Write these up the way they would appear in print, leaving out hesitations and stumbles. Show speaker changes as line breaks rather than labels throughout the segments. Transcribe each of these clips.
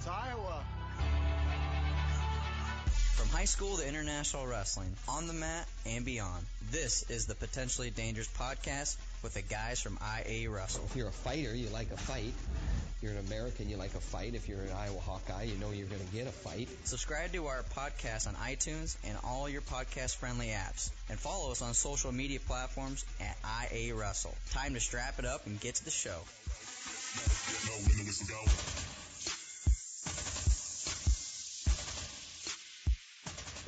Iowa.
From high school to international wrestling, on the mat and beyond, this is the Potentially Dangerous podcast with the guys from IA Wrestle.
If you're a fighter, you like a fight. If you're an American, you like a fight. If you're an Iowa Hawkeye, you know you're going to get a fight.
Subscribe to our podcast on iTunes and all your podcast-friendly apps. And follow us on social media platforms at IA Wrestle. Time to strap it up and get to the show.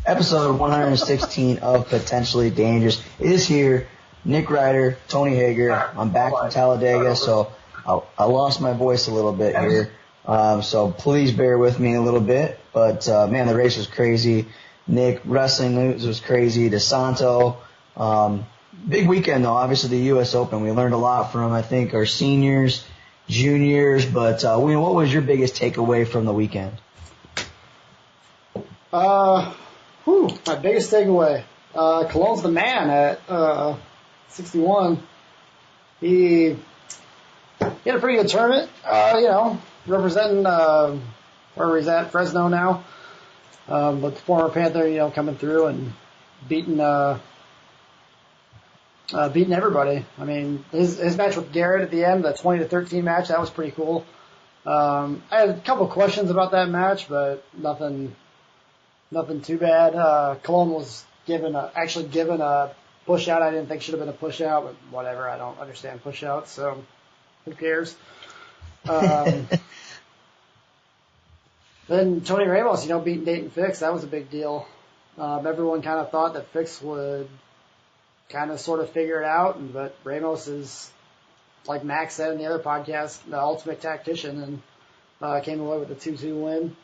Episode 116 of Potentially Dangerous is here. Nick Ryder, Tony Hager. I'm back from Talladega, so I lost my voice a little bit here. So please bear with me a little bit. But, man, the race was crazy. Nick, wrestling news was crazy. DeSanto. Big weekend, though. Obviously, the U.S. Open. We learned a lot from, I think, our seniors, juniors. But, what was your biggest takeaway from the weekend?
My biggest takeaway. Cologne's the man at 61. He had a pretty good tournament, representing wherever he's at, Fresno now. But the former Panther, coming through and beating everybody. I mean, his match with Garrett at the end, the 20-13 match, that was pretty cool. I had a couple of questions about that match, but nothing too bad. Cologne was given a push out. I didn't think should have been a push out, but whatever. I don't understand push outs, so who cares? Then Tony Ramos, beating Dayton Fix, that was a big deal. Everyone kind of thought that Fix would kind of sort of figure it out, but Ramos is, like Max said in the other podcast, the ultimate tactician, and came away with a 2-2 win.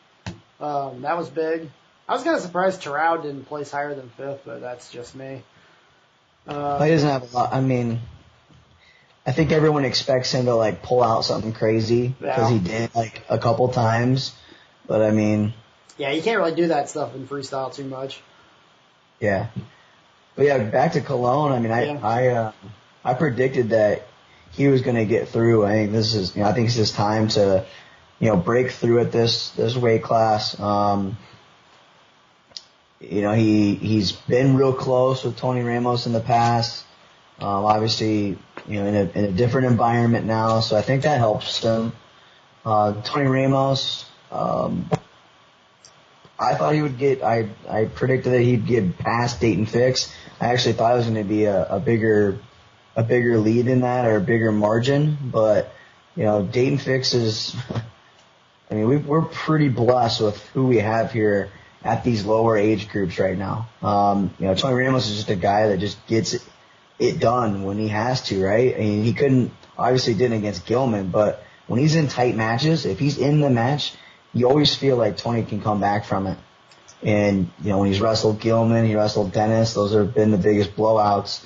That was big. I was kind of surprised Terrell didn't place higher than 5th, but that's just me.
He doesn't have a lot. I mean, I think everyone expects him to, pull out something crazy because he did, a couple times. But, I mean...
Yeah, you can't really do that stuff in freestyle too much.
Yeah. But, yeah, back to Cologne. I mean, I predicted that he was going to get through. I think this is, I think it's his time to, break through at this weight class. He's been real close with Tony Ramos in the past. Obviously, in a different environment now, so I think that helps him. Tony Ramos, I thought he would get. I predicted that he'd get past Dayton Fix. I actually thought it was going to be a bigger lead in that, or a bigger margin. But Dayton Fix is. I mean, we're pretty blessed with who we have here at these lower age groups right now. Tony Ramos is just a guy that just gets it done when he has to, right? I mean, he didn't against Gilman, but when he's in tight matches, if he's in the match, you always feel like Tony can come back from it. And, when he's wrestled Gilman, he wrestled Dennis, those have been the biggest blowouts.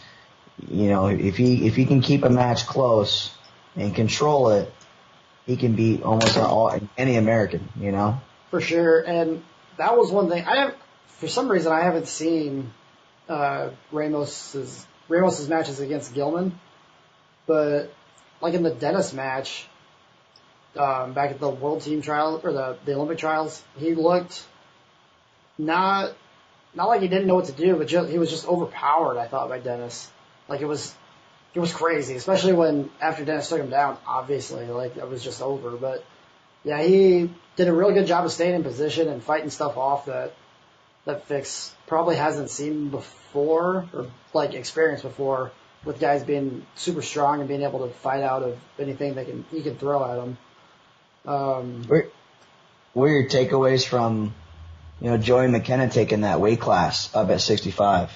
If he can keep a match close and control it, he can beat almost any American,
For sure. And that was one thing. For some reason, I haven't seen Ramos's matches against Gilman, but in the Dennis match, back at the World Team Trial or the Olympic trials, he looked not like he didn't know what to do, but he was just overpowered. I thought by Dennis, it was crazy, especially when after Dennis took him down. Obviously, it was just over, but. Yeah, he did a really good job of staying in position and fighting stuff off that Fix probably hasn't seen before or experienced before, with guys being super strong and being able to fight out of anything he can throw at them.
What were your takeaways from Joey McKenna taking that weight class up at 65?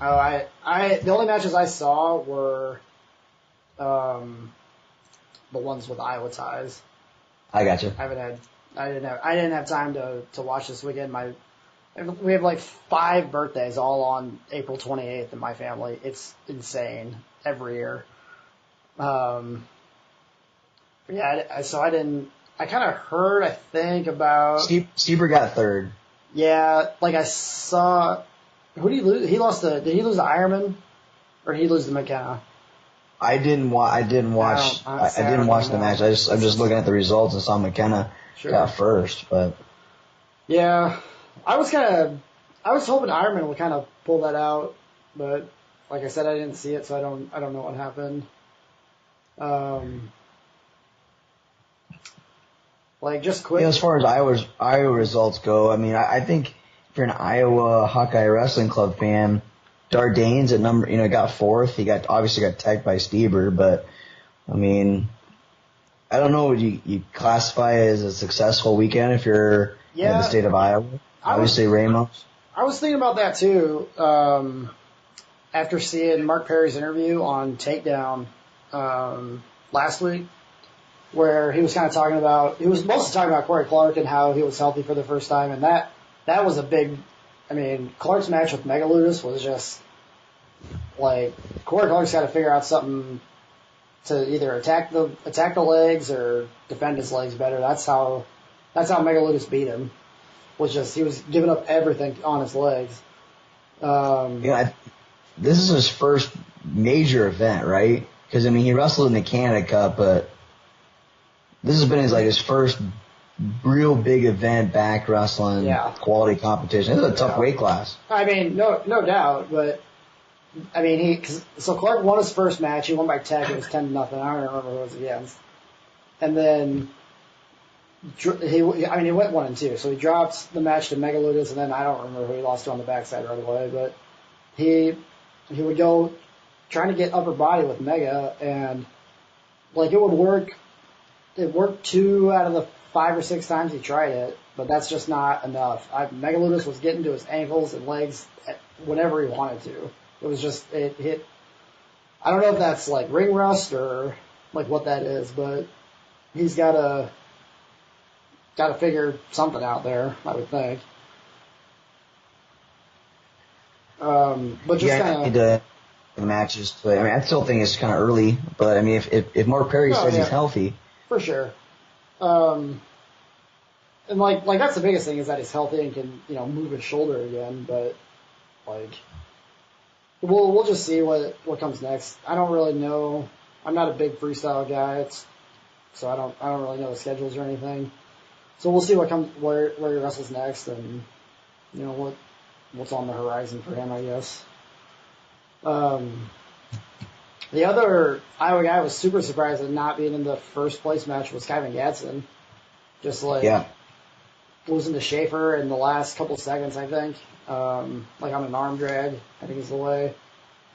Oh, the only matches I saw were the ones with Iowa ties.
I got you.
I didn't have time to watch this weekend. We have 5 birthdays all on April 28th in my family. It's insane every year. So I didn't. I kind of heard. I think about.
Stieber got 3rd.
Yeah, I saw. Who did he lose? He lost did he lose to Ironman, or did he lose to McKenna?
I didn't watch the match. I'm just looking at the results and saw McKenna got first, but
yeah, I was hoping Ironman would kind of pull that out, but like I said, I didn't see it, so I don't know what happened. Like just quick.
As far as Iowa results go, I mean, I think if you're an Iowa Hawkeye Wrestling Club fan, Dardane's at got fourth. He obviously got tagged by Stieber, but I mean, I don't know. Would you classify it as a successful weekend if you're in the state of Iowa? Obviously, Ramos.
I was thinking about that too. After seeing Mark Perry's interview on Takedown last week, where he was kind of talking about, he was mostly talking about Corey Clark and how he was healthy for the first time, and that was a big. I mean, Clark's match with Megaludis was just like Corey Clark's got to figure out something to either attack the legs or defend his legs better. That's how Megaludis beat him. Was just he was giving up everything on his legs.
This is his first major event, right? Because I mean, he wrestled in the Canada Cup, but this has been his first real big event back wrestling quality competition. This is a tough weight class.
I mean, no doubt, but I mean, so Clark won his first match. He won by tech. It was 10-0. I don't remember who it was against. And then he went 1-2. So he dropped the match to Megaludis, and then I don't remember who he lost to on the backside right away. But he would go trying to get upper body with Mega, and like it would work. It worked 2 out of the 5 or 6 times he tried it, but that's just not enough. Megaludis was getting to his ankles and legs whenever he wanted to. It was just, it hit, I don't know if that's like ring rust or like what that is, but he's gotta figure something out there, I would think. But just kind of
matches. But I mean, I still think it's kind of early, but I mean, if Mark Perry says he's healthy. For
sure. And like that's the biggest thing is that he's healthy and can, move his shoulder again, but like we'll just see what comes next. I don't really know. I'm not a big freestyle guy, so I don't really know the schedules or anything. So we'll see where he wrestles next and what's on the horizon for him, I guess. The other Iowa guy I was super surprised at not being in the first place match was Kevin Gadsden. Just losing to Schaefer in the last couple seconds, I think. Like on an arm drag, I think is the way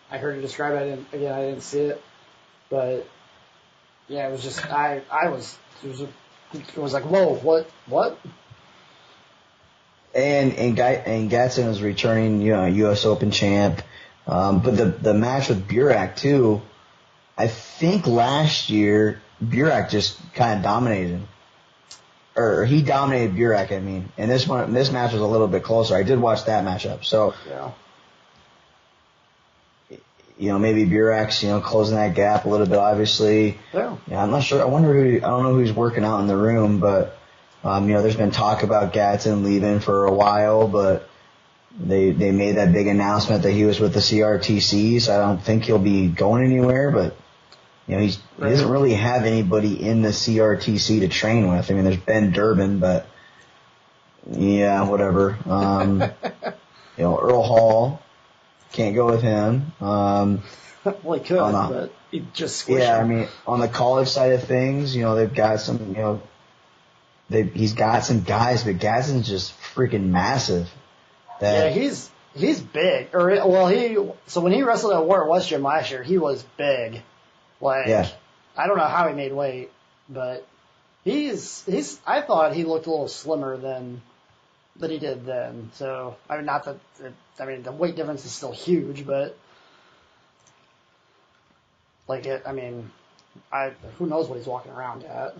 I heard it described. I didn't see it. But yeah, it was just, it was like, whoa, what?
And Gadsden is returning, U.S. Open champ. But the match with Burak too, I think last year Burak just kind of dominated him, or he dominated Burak. I mean, and this match was a little bit closer. I did watch that matchup, so maybe Burak's closing that gap a little bit. Obviously, I'm not sure. I don't know who's working out in the room, but there's been talk about Gadsden leaving for a while, but. They made that big announcement that he was with the CRTC, so I don't think he'll be going anywhere, but he doesn't really have anybody in the CRTC to train with. I mean, there's Ben Durbin, but yeah, whatever. Earl Hall, can't go with him.
Well, he could, but he just squished him.
I mean, on the college side of things, they've got some, he's got some guys, but Gadsden's just freaking massive.
He's big. So when he wrestled at Warren West Gym last year, he was big. I don't know how he made weight, but I thought he looked a little slimmer than he did then. So I mean, not that the weight difference is still huge, but who knows what he's walking around at.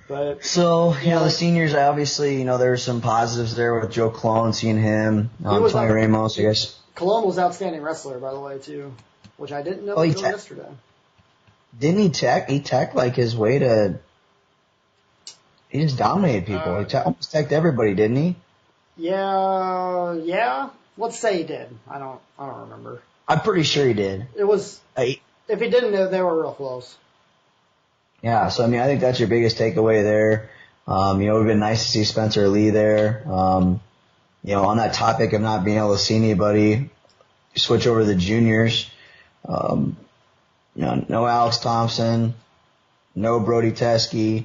But,
so, the seniors, obviously, there's some positives there with Joe Colon, seeing him, Tony Ramos, I guess.
Colon was outstanding wrestler, by the way, too, which I didn't know until yesterday.
Didn't he tech? He teched like his way to. He just dominated people. He almost teched everybody, didn't he?
Yeah. Let's say he did. I don't remember.
I'm pretty sure he did.
It was. If he didn't, they were real close.
Yeah, so I mean, I think that's your biggest takeaway there. It would have been nice to see Spencer Lee there. On that topic of not being able to see anybody, switch over to the juniors. No Alex Thompson, no Brody Teskey.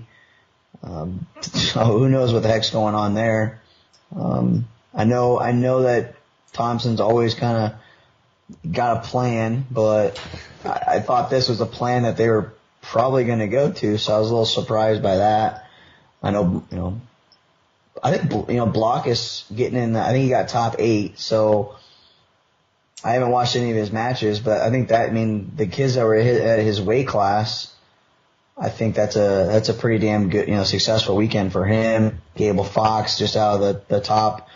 Who knows what the heck's going on there? I know that Thompson's always kind of got a plan, but I thought this was a plan that they were probably going to go to, so I was a little surprised by that. I know, I think, Block is getting in, I think he got top 8, so I haven't watched any of his matches, but I think the kids that were at his weight class, I think that's a pretty damn good, successful weekend for him. Gable Fox just out of the top,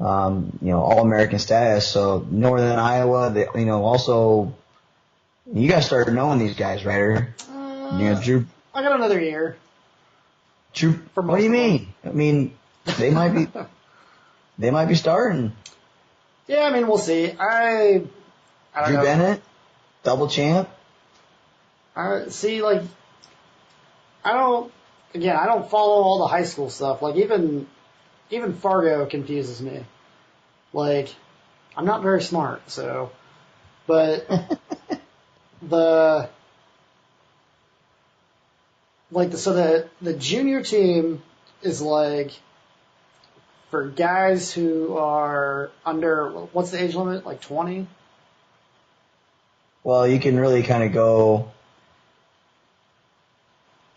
All-American status. So Northern Iowa, also, you guys started knowing these guys, Ryder. Drew.
I got another year.
Drew. What do you mean? I mean, they might be starting.
Yeah, I mean, we'll see. I don't
Drew
know.
Bennett, double champ.
I don't follow all the high school stuff. Like, even Fargo confuses me. Like, I'm not very smart, so, but the junior team is like for guys who are under, what's the age limit? Like 20?
Well, you can really kind of go.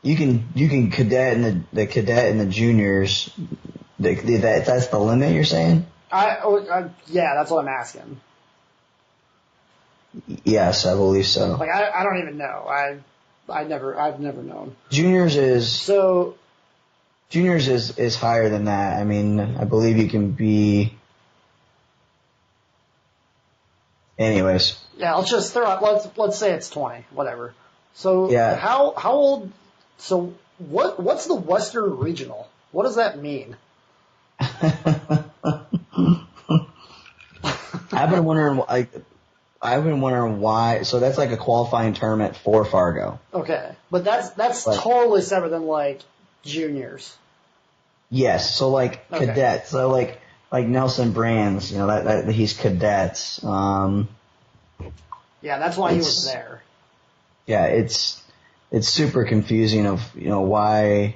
You can cadet in the cadet and the juniors. That's the limit, you're saying?
Yeah, that's what I'm asking.
Yes, I believe so.
Like, I don't even know. I've never known.
Juniors is higher than that. I mean, I believe you can be. Anyways.
Yeah, let's just throw out. Let's say it's 20, whatever. So
yeah.
How old? So what's the Western Regional? What does that mean?
I've been wondering why. So that's like a qualifying tournament for Fargo.
Okay, but that's totally separate than like juniors.
Yes, so like cadets. So like Nelson Brands, that he's cadets.
Yeah, that's why he was there.
Yeah, it's super confusing of why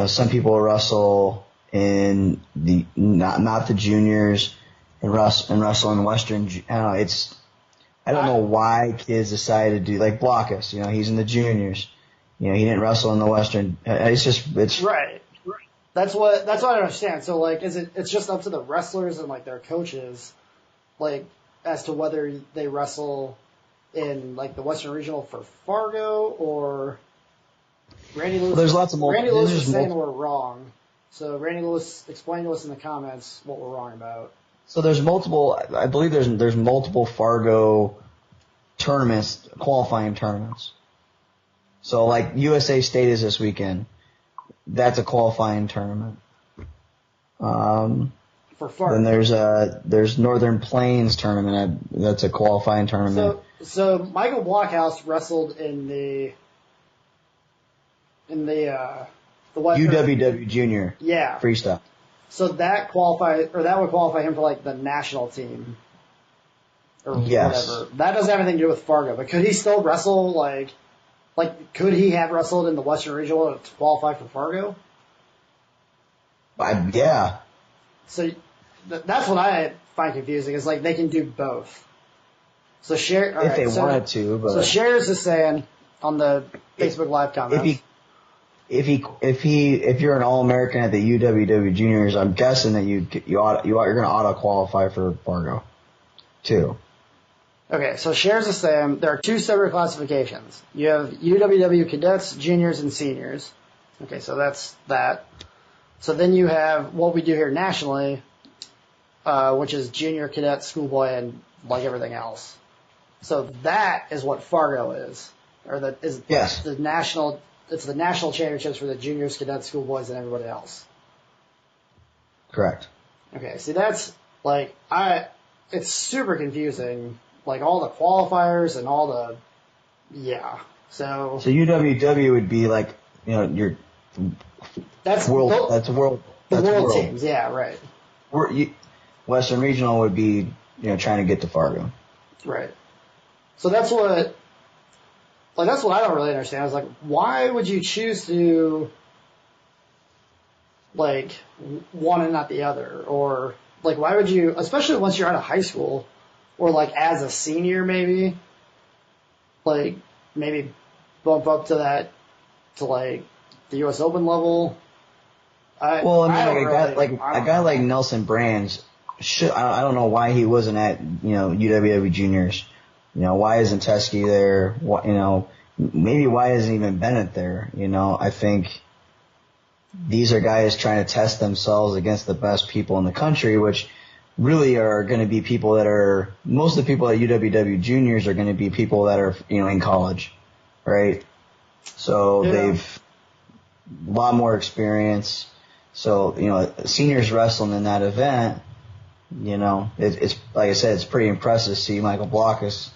some people wrestle in the not the juniors and wrestle in Western. I don't know why kids decided to do like Blockus. He's in the juniors. He didn't wrestle in the Western. It's
right. That's what I don't understand. So like, it's just up to the wrestlers and like their coaches, like as to whether they wrestle in like the Western Regional for Fargo or Randy Lewis.
Well, there's lots of
Randy Lewis is saying we're wrong. So Randy Lewis, explain to us in the comments what we're wrong about.
So there's multiple. I believe there's multiple Fargo tournaments, qualifying tournaments. So like USA State is this weekend. That's a qualifying tournament.
For Fargo.
Then there's Northern Plains tournament. That's a qualifying tournament.
So Michael Blockhouse wrestled in the what?
UWW Junior.
Yeah.
Freestyle.
So that would qualify him for like the national team. Or
yes.
Whatever. That doesn't have anything to do with Fargo, but could he still wrestle like could he have wrestled in the Western Regional to qualify for Fargo?
Yeah.
So that's what I find confusing. Is like they can do both. So
wanted to, but
so Shares is saying on the Facebook Live comments.
If you're an All-American at the UWW Juniors, I'm guessing that you're going to auto qualify for Fargo, too.
Okay, so Shares is saying there are two separate classifications. You have UWW Cadets, Juniors, and Seniors. Okay, so that's that. So then you have what we do here nationally, which is Junior, Cadet, Schoolboy, and like everything else. So that is what Fargo is,
yes.
the national. It's the national championships for the juniors, cadets, schoolboys, and everybody else.
Correct.
Okay, see that's like it's super confusing. Like all the qualifiers and all the So
UWW would be like, your
that's
world.
the world teams. Yeah, right.
Western Regional would be, trying to get to Fargo.
Right. So that's what I don't really understand. Is like, why would you choose to like one and not the other, or like why would you, especially once you're out of high school, or like as a senior maybe, like maybe bump up to like the U.S. Open level.
A guy like Nelson Brands I don't know why he wasn't at UWW Juniors. Why isn't Teskey there? Maybe why hasn't even Bennett there? I think these are guys trying to test themselves against the best people in the country, which really are going to be people that are, most of the people at UWW Juniors are going to be people that are, in college, right? So they've a lot more experience. So, seniors wrestling in that event, it's like I said, it's pretty impressive to see Michael Blockus,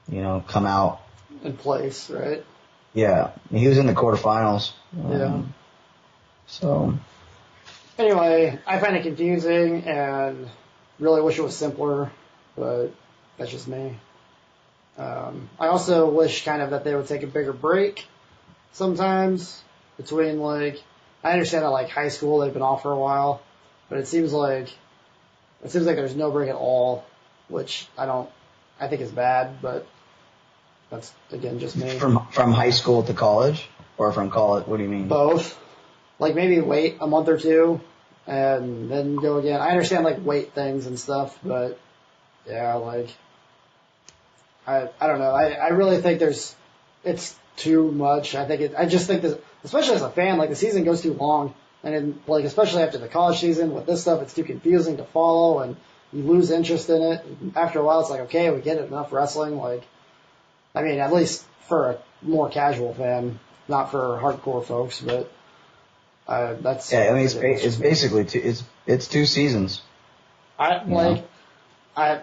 come out
in place, right?
Yeah, he was in the quarterfinals. So
anyway, I find it confusing and really wish it was simpler, but that's just me. I also wish kind of that they would take a bigger break sometimes between I understand that high school they've been off for a while, but it seems like there's no break at all, which I think is bad, but that's again just me.
From high school to college, or from college? What do you mean?
Both. Maybe wait a month or two and then go again. I understand weight things and stuff, but yeah, I don't know. I really think it's too much. I just think that, especially as a fan, the season goes too long, and then especially after the college season with this stuff, it's too confusing to follow, and you lose interest in it. After a while, it's okay, we get it, enough wrestling. At least for a more casual fan, not for hardcore folks, but that's
it's basically it's 2 seasons.
I don't know. I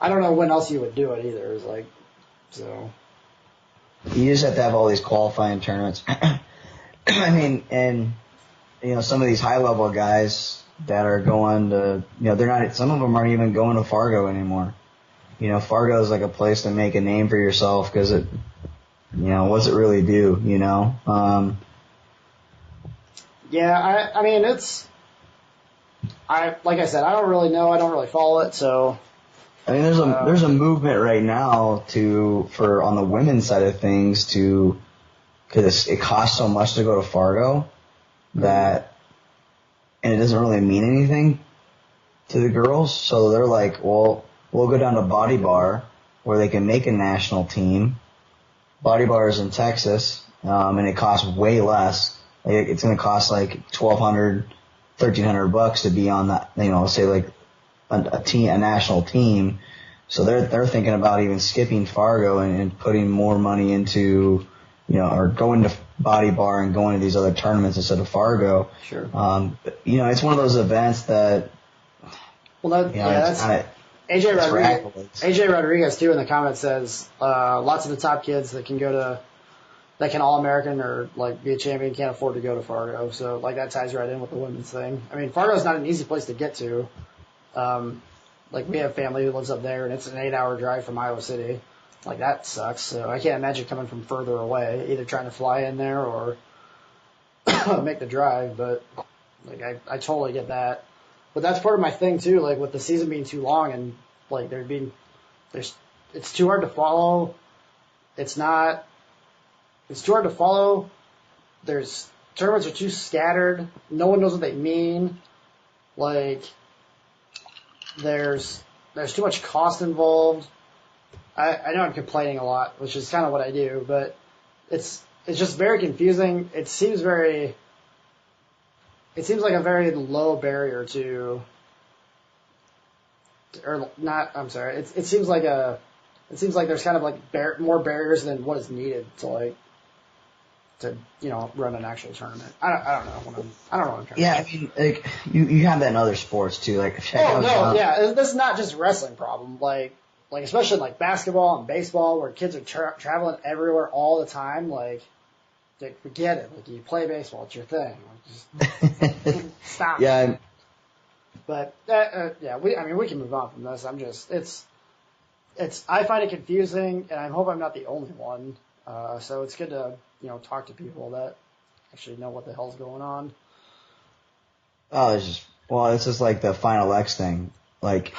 don't know when else you would do it either. So.
You just have to have all these qualifying tournaments. And some of these high level guys that are going to, they're not. Some of them aren't even going to Fargo anymore. Fargo is a place to make a name for yourself because it, what's it really do?
Yeah, like I said, I don't really know. I don't really follow it, so.
There's a movement right now for on the women's side of things because it costs so much to go to Fargo and it doesn't really mean anything to the girls. So they're like, well, we'll go down to Body Bar where they can make a national team. Body Bar is in Texas, and it costs way less. It's going to cost $1,200, $1,300 to be on that, say a national team. So they're thinking about even skipping Fargo and putting more money into, or going to Body Bar and going to these other tournaments instead of Fargo.
Sure.
It's one of those events that.
Well, that's AJ Rodriguez too in the comments says lots of the top kids that can All-American or be a champion can't afford to go to Fargo. So that ties right in with the women's thing. Fargo's not an easy place to get to. We have family who lives up there, and it's an 8-hour drive from Iowa City. That sucks. So I can't imagine coming from further away, either trying to fly in there or make the drive. But I totally get that. But that's part of my thing too. With the season being too long and it's too hard to follow. It's too hard to follow. Tournaments are too scattered. No one knows what they mean. There's too much cost involved. I know I'm complaining a lot, which is kind of what I do, but it's just very confusing. It seems like a very low barrier or not. I'm sorry. It seems like there's kind of more barriers than what is needed to run an actual tournament. I don't know what I'm trying to say.
You have that in other sports too.
This is not just a wrestling problem. like especially like basketball and baseball where kids are traveling everywhere all the time, like forget it. Like you play baseball, it's your thing. Like, just stop.
Yeah.
But we can move on from this. I find it confusing, and I hope I'm not the only one. So it's good to talk to people that actually know what the hell's going on.
Oh, it's just like the Final X thing. Like,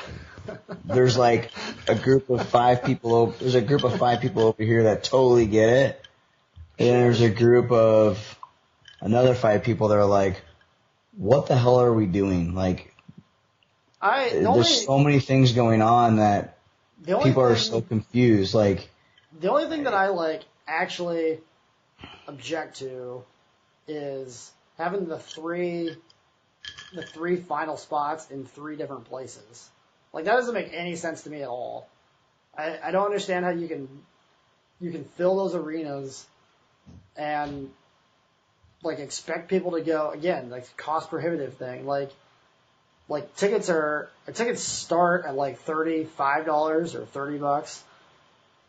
there's like a group of 5 people. There's a group of 5 people over here that totally get it, and then there's a group of another 5 people that are like, "What the hell are we doing?" Like, there's so many things going on that people are so confused. Like,
the only thing that I actually object to is having the three final spots in 3 different places. Like, that doesn't make any sense to me at all. I don't understand how you can fill those arenas and expect people to go again, cost prohibitive thing. Like tickets start at $35 or $30.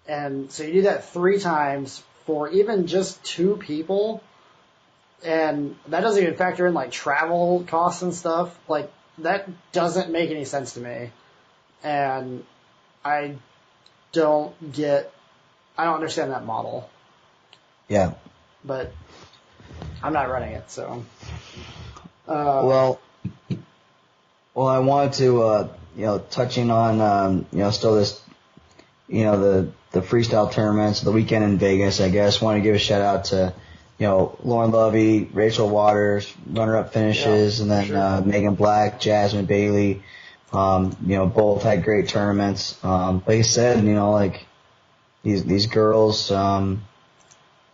And so you do that 3 times for even just 2 people. And that doesn't even factor in travel costs and stuff. Like, that doesn't make any sense to me. And I don't understand that model.
Yeah.
But I'm not running it, so.
Well, I wanted to, touching on, still this, the freestyle tournaments, the weekend in Vegas, I guess. Want to give a shout out to, Lauren Lovey, Rachel Waters, runner-up finishes, and then Megan Black, Jasmine Bailey. Both had great tournaments. Like I said, these girls,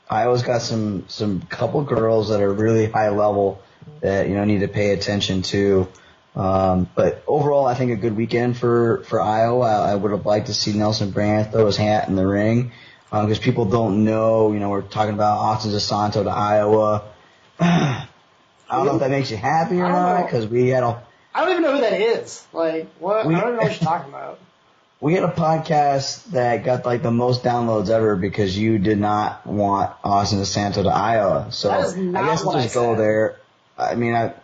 Iowa's got some couple girls that are really high level that, need to pay attention to. But overall, I think a good weekend for Iowa. I would have liked to see Nelson Brand throw his hat in the ring. Because people don't know, we're talking about Austin DeSanto to Iowa. I don't know if that makes you happy or not, because
I don't even know who that is. Like, what? I don't even know what you're talking about.
We had a podcast that got the most downloads ever because you did not want Austin DeSanto to Iowa. So
that is not
I guess
what
I'll just
I
go
said.
there. I mean, I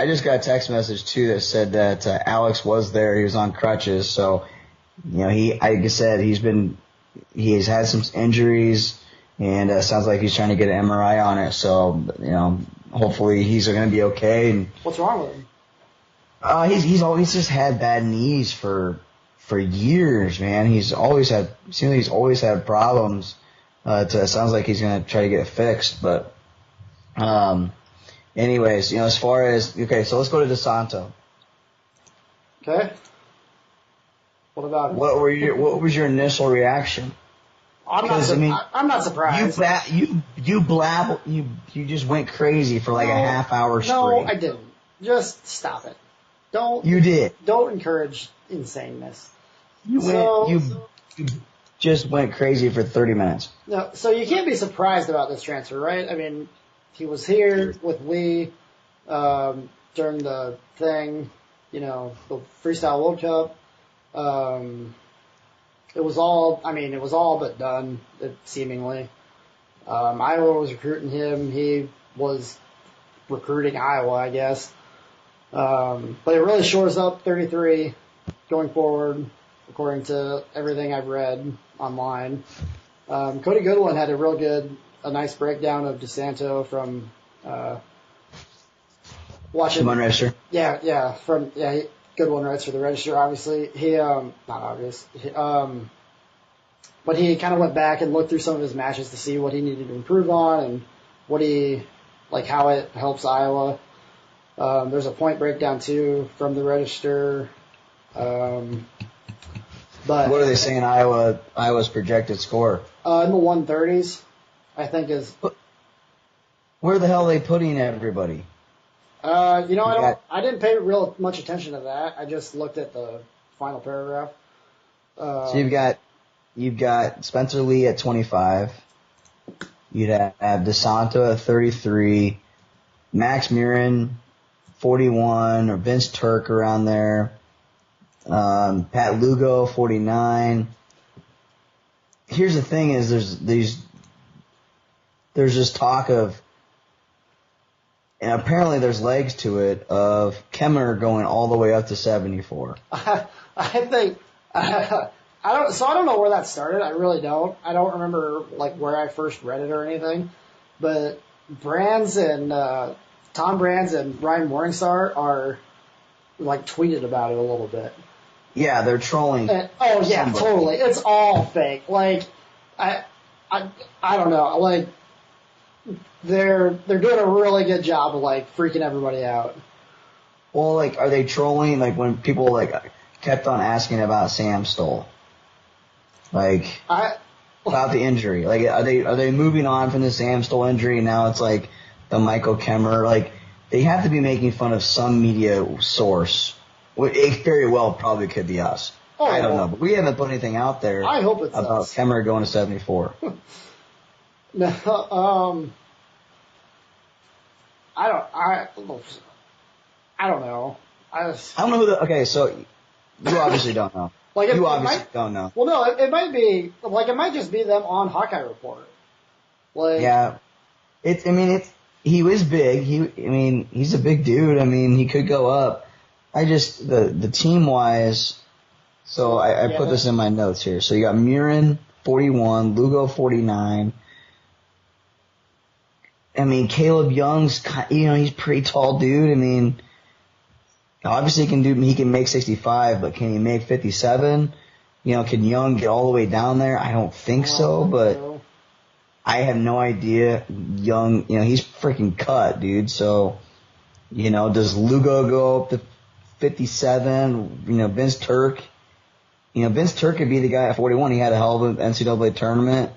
just got a text message too that said that Alex was there. He was on crutches. So, like I said, he's had some injuries, and sounds like he's trying to get an MRI on it. So, hopefully he's going to be okay. And
what's wrong with him?
He's always just had bad knees for years, man. Seems like he's always had problems. It sounds like he's going to try to get it fixed, but, anyways, as far as, okay, so let's go to DeSanto.
Okay. What about him?
What was your initial reaction?
I'm not surprised.
You just went crazy for a half hour straight.
No, I didn't. Just stop it.
You did.
Don't encourage insaneness.
You just went crazy for 30 minutes.
No, so you can't be surprised about this transfer, right? I mean, he was here with Lee during the thing, the Freestyle World Cup. It was all but done, seemingly. Iowa was recruiting him. He was recruiting Iowa, I guess. But it really shores up 33 going forward, according to everything I've read online. Cody Goodwin had a nice breakdown of DeSanto from watching.
Come on, Register.
Yeah, Goodwin writes for the Register, obviously. He, not obvious. But he kind of went back and looked through some of his matches to see what he needed to improve on and how it helps Iowa. There's a point breakdown too from the Register. But
what are they saying Iowa's projected score?
In the 130s, I think is.
Where the hell are they putting everybody?
I didn't pay real much attention to that. I just looked at the final paragraph.
So you've got Spencer Lee at 25. You'd have DeSanto at 33, Max Murin 41, or Vince Turk around there. Pat Lugo, 49. Here's the thing: is there's this talk of, and apparently there's legs to it, of Kemmer going all the way up to 74.
I think I don't know where that started. I really don't. I don't remember like where I first read it or anything. But Brands and Tom Brands and Ryan Morningstar are like tweeted about it a little bit.
Yeah, they're trolling.
Oh yeah, somebody. Totally. It's all fake. Like I don't know. Like they're doing a really good job of like freaking everybody out.
Well, like, are they trolling? Like when people like kept on asking about Sam Stoll, like about the injury. Like, are they moving on from the Sam Stoll injury? And now it's like the Michael Kemmer. Like, they have to be making fun of some media source. It very well probably could be us. Oh, I don't know, but we haven't put anything out there.
I hope it's
about
us.
Kemmer going to 74.
No, I don't know. I
don't know who okay, so you obviously don't know.
Like
you obviously don't know.
Well, no, it might be like it might just be them on Hawkeye Report. Like,
yeah, he was big. He's a big dude. I mean, he could go up. I just the team wise. So I put this in my notes here. So you got Murin 41, Lugo 49. I mean, Caleb Young's, he's a pretty tall dude. I mean, obviously he can make 65, but can he make 57? Can Young get all the way down there? I don't think so, but I have no idea. Young, he's freaking cut, dude. So, does Lugo go up to 57? Vince Turk. Vince Turk could be the guy at 41. He had a hell of an NCAA tournament.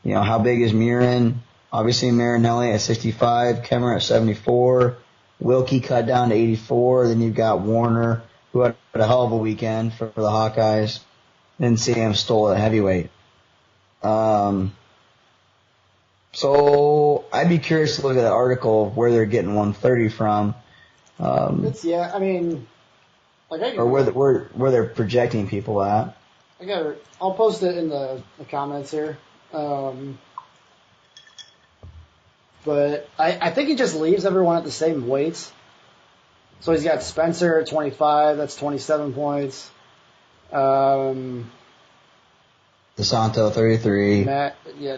How big is Murin? Obviously, Marinelli at 65, Kemmer at 74, Wilkie cut down to 84. Then you've got Warner, who had a hell of a weekend for the Hawkeyes. Then Sam Stoll at heavyweight. So I'd be curious to look at that article of where they're getting 130 from.
or
where they're projecting people at.
I'll post it in the comments here. But I think he just leaves everyone at the same weights. So he's got Spencer at 25, that's 27 points.
DeSanto 33.
Matt,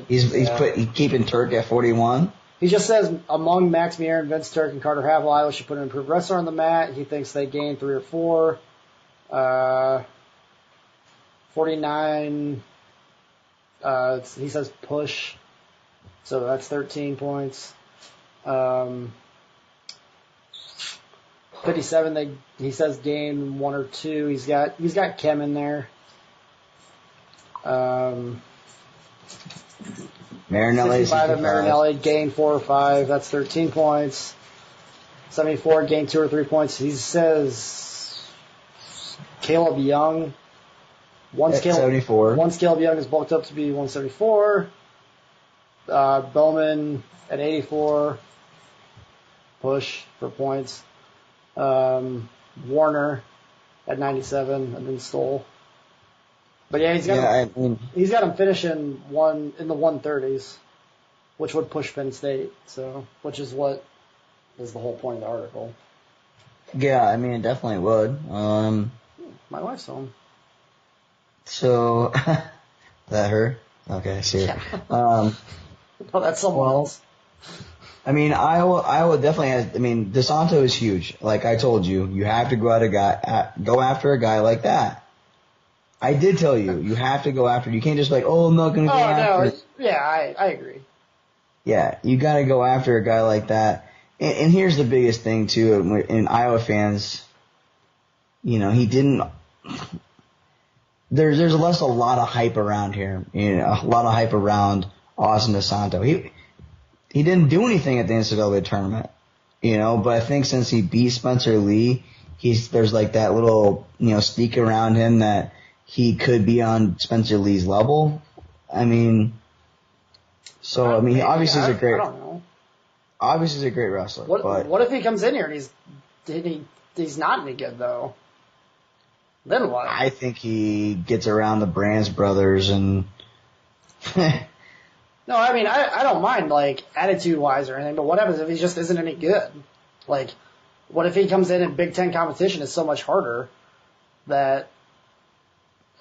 he's keeping Turk at 41.
He just says among Max Murin, Vince Turk, and Carter Havel, Iowa should put an improved wrestler on the mat. He thinks they gained 3 or 4. 49. He says push. So that's 13 points. 57, he says gain 1 or 2. He's got Kem in there.
Marinelli
65 of Marinelli, gain 4 or 5. That's 13 points. 74, gain 2 or 3 points. He says Caleb Young. Once Caleb Young is bulked up to be 174. Bowman at 84, push for points. Warner at 97, and then Stoll. But yeah, he's got him finishing in the 130s, which would push Penn State. So, which is what is the whole point of the article.
Yeah, it definitely would.
My wife's home.
So, that her? Okay, I see her.
Yeah. Oh, that's someone else.
Iowa definitely has. DeSanto is huge. Like I told you, you have to go after a guy like that. I did tell you, you have to go after. You can't just be like, I'm not going to go after.
No, yeah, I agree.
Yeah, you got to go after a guy like that. And here's the biggest thing too, in Iowa fans, he didn't. There's a lot of hype around here. A lot of hype around Austin DeSanto. He didn't do anything at the NCAA tournament, but I think since he beat Spencer Lee, there's like that little, sneak around him that he could be on Spencer Lee's level. Obviously he's a great,
I don't know.
Obviously he's a great wrestler.
What, what if he comes in here and he's not any good though? Then what?
I think he gets around the Brands brothers and.
No, I mean, I don't mind, like, attitude-wise or anything, but what happens if he just isn't any good? Like, what if he comes in Big Ten competition is so much harder that,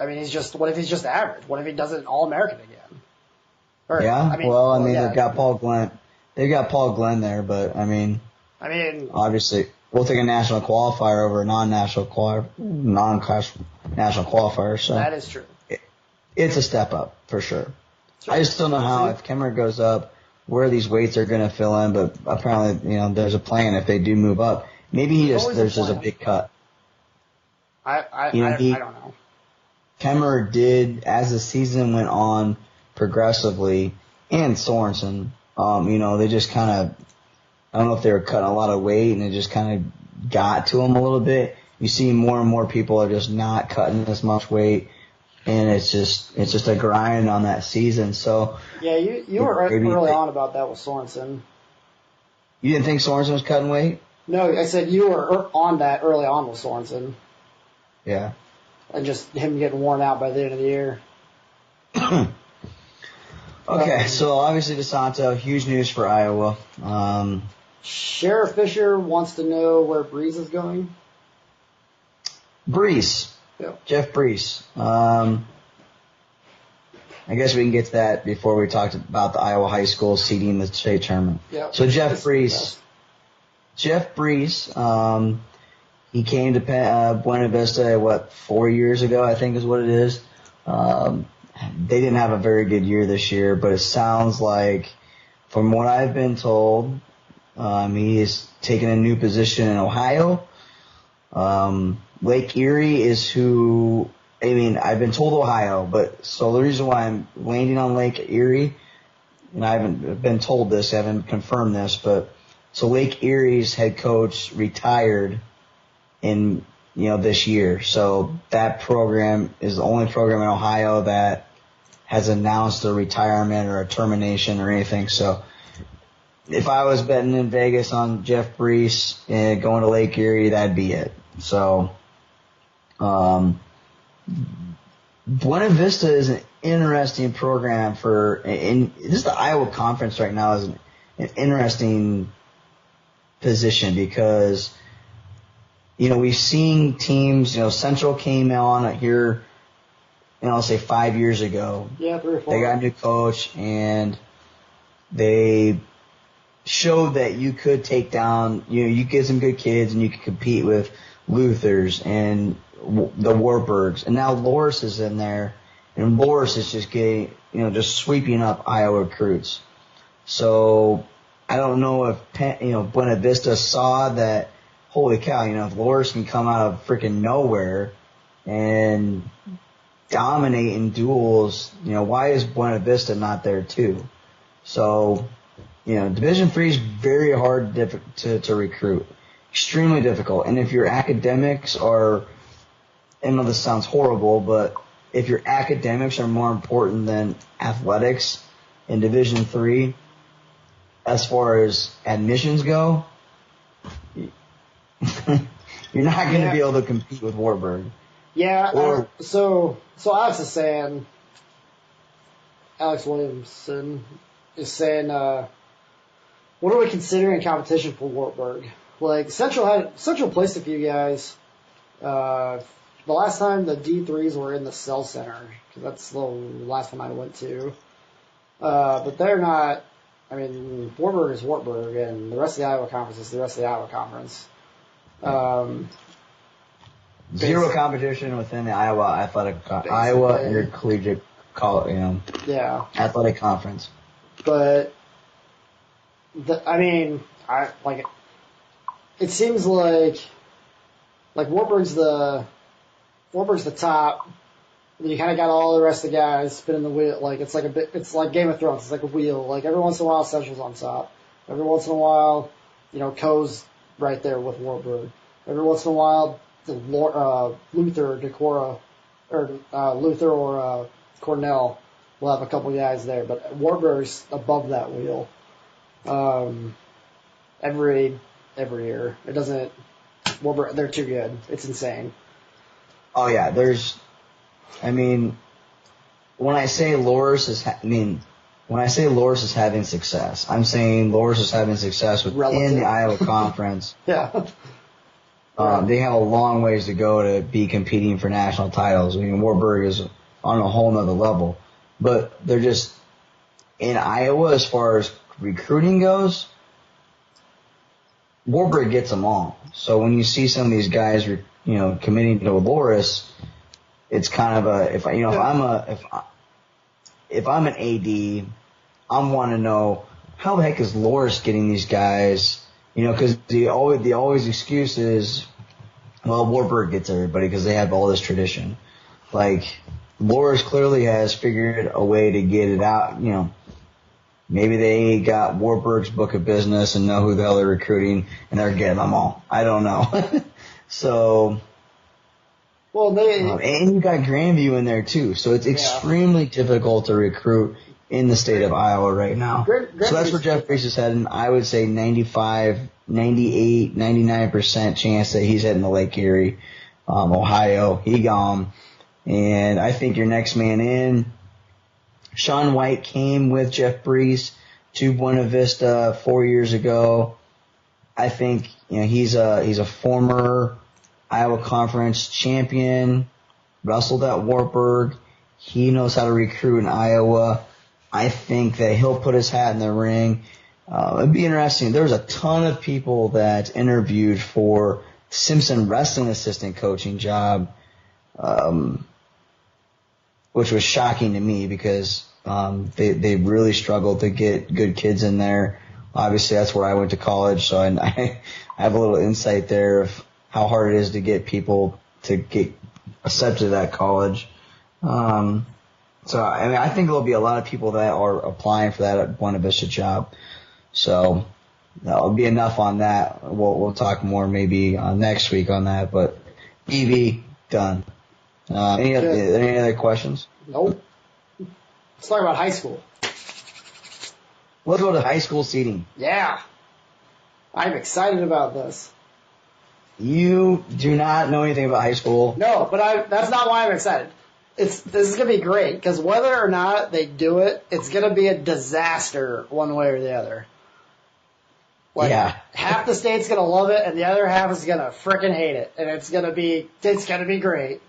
I mean, what if he's just average? What if he doesn't All-American again? Or,
Yeah, they've got Paul Glenn. They've got Paul Glenn there, but, I mean, obviously, we'll take a national qualifier over a non-national qualifier, so.
That is true.
It's a step up, for sure. I just don't know how, if Kemmer goes up, where these weights are going to fill in, but apparently, there's a plan if they do move up. Maybe there's just a big cut.
I don't know.
Kemmer did, as the season went on progressively, and Sorensen, they just kind of, I don't know if they were cutting a lot of weight and it just kind of got to them a little bit. You see more and more people are just not cutting as much weight. And it's just a grind on that season. So
yeah, you were early on about that with Sorensen.
You didn't think Sorensen was cutting weight?
No, I said you were on that early on with Sorensen.
Yeah.
And just him getting worn out by the end of the year.
Okay, so obviously DeSanto, huge news for Iowa.
Sheriff Fisher wants to know where Breeze is going.
Breeze.
Yeah.
Jeff Breeze. I guess we can get to that before we talked about the Iowa high school seeding the state tournament.
Yeah.
So Jeff Breeze, he came to Buena Vista, 4 years ago, I think is what it is. They didn't have a very good year this year, but it sounds like, from what I've been told, he is taking a new position in Ohio. Lake Erie is who, I've been told Ohio, but so the reason why I'm landing on Lake Erie, and I haven't been told this, I haven't confirmed this, but so Lake Erie's head coach retired in, this year. So that program is the only program in Ohio that has announced a retirement or a termination or anything. So if I was betting in Vegas on Jeff Breeze and going to Lake Erie, that'd be it. So, Buena Vista is an interesting program this is the Iowa Conference right now is an interesting position because, we've seen teams, Central came on here, I'll say 5 years ago.
Yeah, 3 or 4.
They got a new coach and they showed that you could take down, you get some good kids and you could compete with Luthers and the Warburgs, and now Loris is in there, and Loris is just getting, just sweeping up Iowa recruits. So I don't know if Buena Vista saw that. Holy cow! If Loris can come out of freaking nowhere and dominate in duels, why is Buena Vista not there too? So, Division III is very hard to recruit. Extremely difficult. And if your academics are, I know this sounds horrible, but if your academics are more important than athletics in Division III, as far as admissions go, you're not going to be able to compete with Warburg.
Yeah, so Alex is saying, Alex Williamson is saying, what are we considering competition for Wartburg? Like, Central placed a few guys. The last time the D3s were in the Cell Center, because that's the last one I went to. But they're not, Wartburg is Wartburg, and the rest of the Iowa Conference is the rest of the Iowa Conference.
Zero competition within the Iowa Iowa Intercollegiate Athletic Conference.
But, it seems like Wartburg's the top. And you kind of got all the rest of the guys spinning the wheel. Like, it's like Game of Thrones. It's like a wheel. Like, every once in a while, Central's on top. Every once in a while, Coe's right there with Wartburg. Every once in a while, Luther or Cornell will have a couple guys there. But Wartburg's above that wheel. Every year. It doesn't. Wartburg, they're too good. It's insane.
Oh yeah, when I say Loris is having success, I'm saying Loris is having success within the Iowa Conference.
Yeah.
They have a long ways to go to be competing for national titles. I mean, Warburg is on a whole nother level, but they're just in Iowa as far as recruiting goes. Warburg gets them all. So when you see some of these guys, committing to Loris, it's kind of if I'm an AD, I want to know how the heck is Loris getting these guys? Because the always excuse is, well, Warburg gets everybody because they have all this tradition. Like, Loris clearly has figured a way to get it out. Maybe they got Warburg's book of business and know who the hell they're recruiting, and they're getting them all. I don't know. So,
well,
and you got Grandview in there too. So it's extremely difficult to recruit in the state of Iowa right now. So that's where Jeff Priest is heading. I would say 95, 98, 99% chance that he's heading to Lake Erie, Ohio. He gone. And I think your next man in, Sean White came with Jeff Priest to Buena Vista 4 years ago. I think, he's a former Iowa Conference champion, wrestled at Wartburg. He knows how to recruit in Iowa. I think that he'll put his hat in the ring. It'd be interesting. There was a ton of people that interviewed for Simpson wrestling assistant coaching job, which was shocking to me because they really struggled to get good kids in there. Obviously, that's where I went to college, so I have a little insight there of how hard it is to get people to get accepted to that college. So, I think there'll be a lot of people that are applying for that Buena Vista job. So, that'll be enough on that. We'll talk more maybe next week on that, but EV, done. Any other questions?
Nope. Let's talk about high school.
Let's go to high school seating.
Yeah. I'm excited about this.
You do not know anything about high school.
No, but that's not why I'm excited. This is going to be great, because whether or not they do it, it's going to be a disaster one way or the other. Half the state's going to love it, and the other half is going to frickin' hate it, and it's going to be great.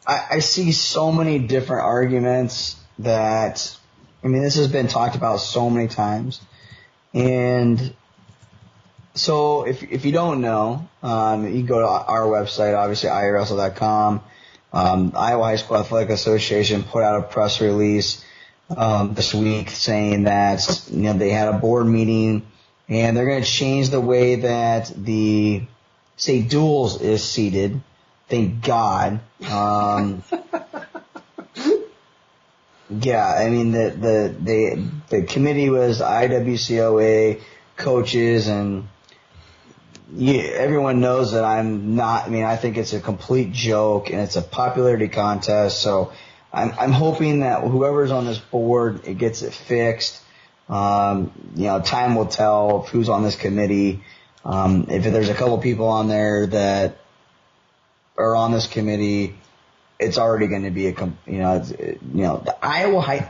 I see so many different arguments that, this has been talked about so many times. And so if you don't know, you can go to our website, obviously, iawrestle.com. Iowa High School Athletic Association put out a press release this week saying that they had a board meeting and they're going to change the way that the state duels is seated. Thank God. The committee was IWCOA coaches, and everyone knows that I'm not. I think it's a complete joke and it's a popularity contest. So I'm hoping that whoever's on this board, it gets it fixed. Time will tell who's on this committee. If there's a couple people on there that are on this committee, it's already going to be the Iowa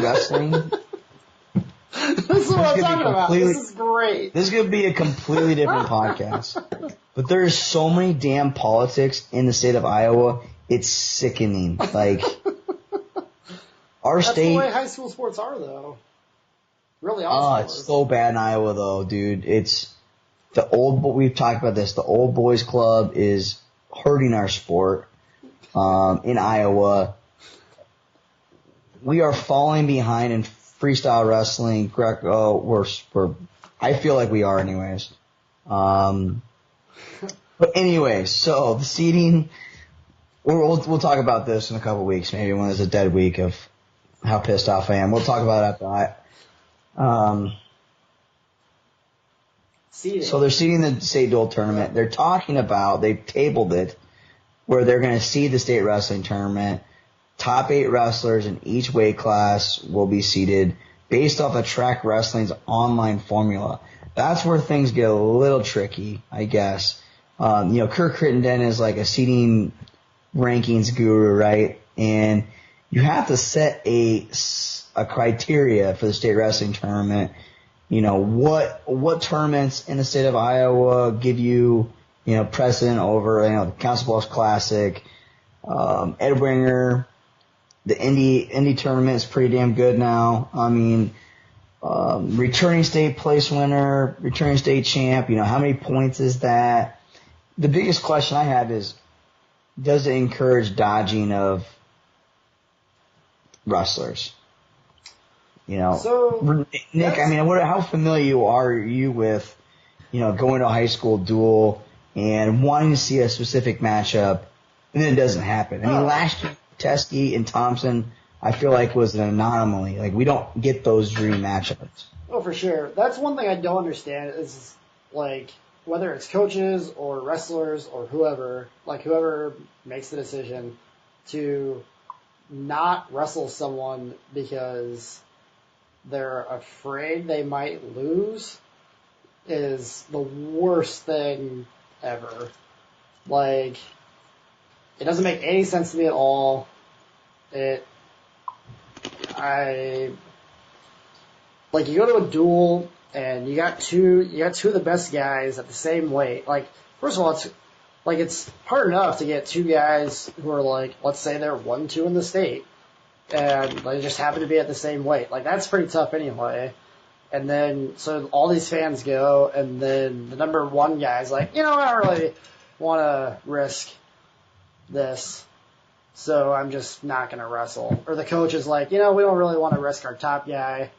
wrestling.
This is what I'm talking about. This is great.
This is going to be a completely different podcast. But there's so many damn politics in the state of Iowa. It's sickening. Like, our
That's
state.
the way high school sports are, though. Really awesome.
It's so bad in Iowa, though, dude. It's we've talked about this. The old boys club is hurting our sport in Iowa. We are falling behind in freestyle wrestling. I feel like we are, anyways. But anyways, so the seating. We'll talk about this in a couple weeks, maybe when there's a dead week of how pissed off I am. We'll talk about it after that. So they're seeding the state dual tournament. They're talking about, they've tabled it, where they're going to seed the state wrestling tournament. Top 8 wrestlers in each weight class will be seeded based off of Track Wrestling's online formula. That's where things get a little tricky, I guess. Kirk Crittenden is like a seating rankings guru, right? And you have to set a criteria for the state wrestling tournament. What tournaments in the state of Iowa give you, precedent over, the Council Bluffs Classic, Ed Winger, the Indy tournament is pretty damn good now. I mean, returning state place winner, returning state champ, how many points is that? The biggest question I have is, does it encourage dodging of wrestlers?
So,
Nick, I mean, how familiar are you with, going to a high school duel and wanting to see a specific matchup, and then it doesn't happen? I mean, last year, Teskey and Thompson, I feel like was an anomaly. Like, we don't get those dream matchups.
Oh, for sure. That's one thing I don't understand is, like, whether it's coaches or wrestlers or whoever makes the decision to not wrestle someone because they're afraid they might lose is the worst thing ever. Like, it doesn't make any sense to me at all. You go to a duel and you got two of the best guys at the same weight. Like, first of all, it's hard enough to get two guys who are like, let's say they're 1-2 in the state, and they just happen to be at the same weight. Like, that's pretty tough anyway. And then, so all these fans go, and then the number one guy's like, I don't really want to risk this, so I'm just not going to wrestle. Or the coach is like, we don't really want to risk our top guy,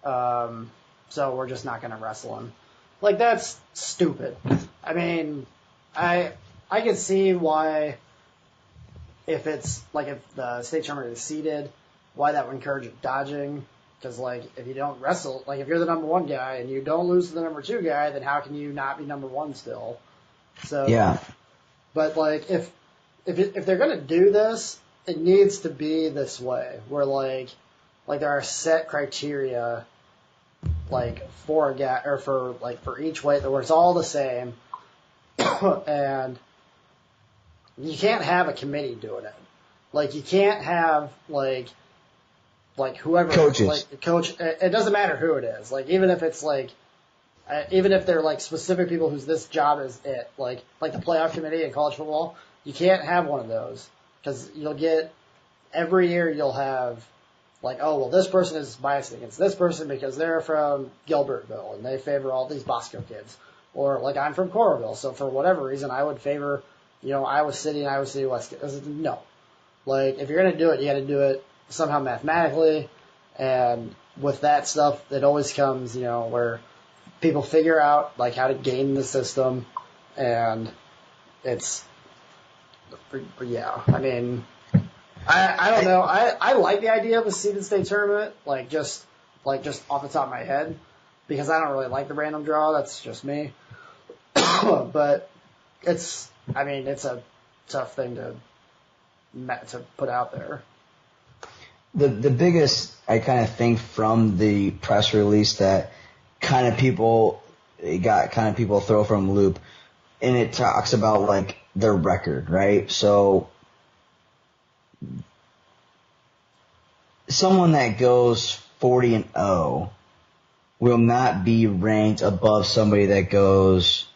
so we're just not going to wrestle him. Like, that's stupid. I mean, I can see why, if it's, like, if the state tournament is seeded, why that would encourage dodging. Because, like, if you don't wrestle, like, if you're the number one guy and you don't lose to the number two guy, then how can you not be number one still? So,
yeah.
But, like, if they're going to do this, it needs to be this way, where, like there are set criteria, like, for a guy, or for each weight, where it's all the same, and you can't have a committee doing it. Like, you can't have, like whoever,
coaches.
Like, the coach, it doesn't matter who it is. Like, even if it's, like, even if they're, like, specific people whose this job is it, like the playoff committee in college football, you can't have one of those. Because every year you'll have, like, oh, well, this person is biased against this person because they're from Gilbertville and they favor all these Bosco kids. Or, like, I'm from Coralville, so for whatever reason I would favor, Iowa City and Iowa City West. No. Like, if you're going to do it, you got to do it somehow mathematically. And with that stuff, it always comes, where people figure out, like, how to game the system. And it's, yeah, I mean, I don't know. I like the idea of a seeded state tournament, just off the top of my head, because I don't really like the random draw. That's just me. But it's a tough thing to put out there.
The biggest, I kind of think, from the press release that it got people throw from loop, and it talks about, like, their record, right? So someone that goes 40-0 will not be ranked above somebody that goes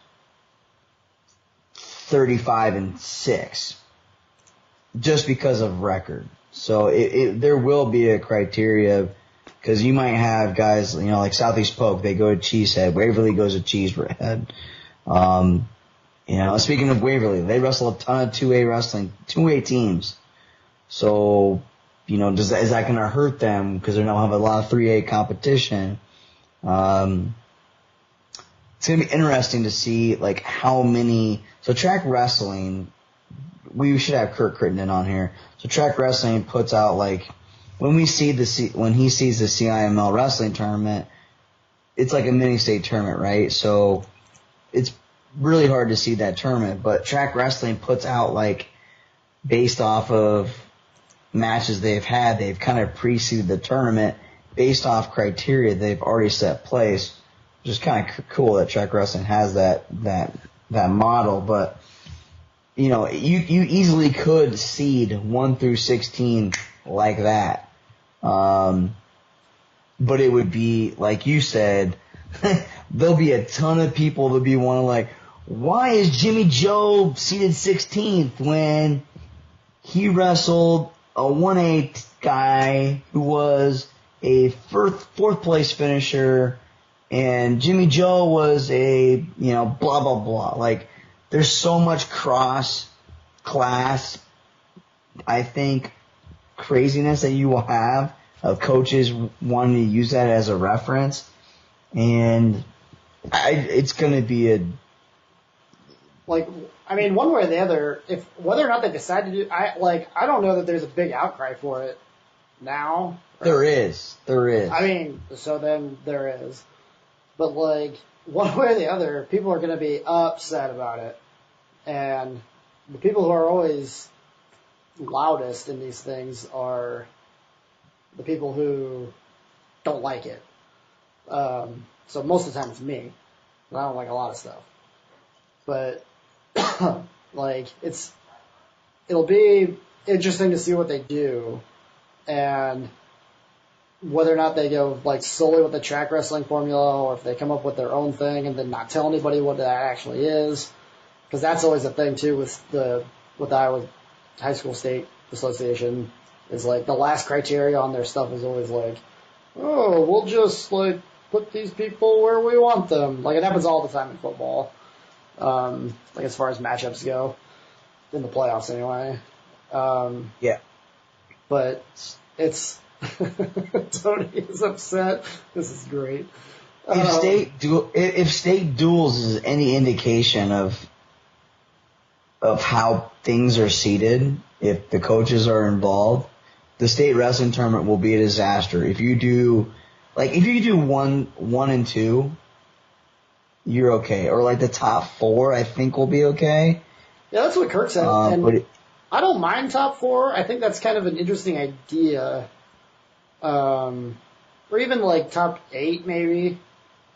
35-6 just because of record. So there will be a criteria, because you might have guys, like Southeast Polk, they go to Cheesehead. Waverly goes to Cheesehead. Speaking of Waverly, they wrestle a ton of 2A teams. So, is that going to hurt them because they now have a lot of 3A competition? It's going to be interesting to see, like, how many. So track wrestling, we should have Kirk Crittenden on here. So track wrestling puts out, like, when he sees the CIML wrestling tournament, it's like a mini state tournament, right? So it's really hard to see that tournament, but track wrestling puts out, like, based off of matches they've had, they've kind of preceded the tournament based off criteria they've already set place, which is kind of cool that track wrestling has that model, but you easily could seed 1 through 16 like that. But it would be, like you said, there'll be a ton of people that'll be wanting, like, why is Jimmy Joe seeded 16th when he wrestled a 1/8 guy who was a fourth place finisher, and Jimmy Joe was a, blah, blah, blah. Like, there's so much cross-class, I think, craziness that you will have of coaches wanting to use that as a reference. And it's going to be one way or the other, whether or not they decide to do, I don't know that there's a big outcry for it now. There is. I mean, so then there is. But, one way or the other, people are going to be upset about it. And the people who are always loudest in these things are the people who don't like it. So most of the time it's me. I don't like a lot of stuff. But, it'll be interesting to see what they do. And whether or not they go, solely with the track wrestling formula, or if they come up with their own thing and then not tell anybody what that actually is. Because that's always a thing, too, with the Iowa High School State Association, is, the last criteria on their stuff is always we'll just, put these people where we want them. It happens all the time in football. As far as matchups go. In the playoffs, anyway. Yeah. But it's... Tony is upset. This is great. If state duels is any indication of how things are seated, if the coaches are involved, the state wrestling tournament will be a disaster. If you do 1 and 2, you're okay. Or the top 4, I think will be okay. Yeah, that's what Kirk said. I don't mind top 4. I think that's kind of an interesting idea. Or even top 8 maybe.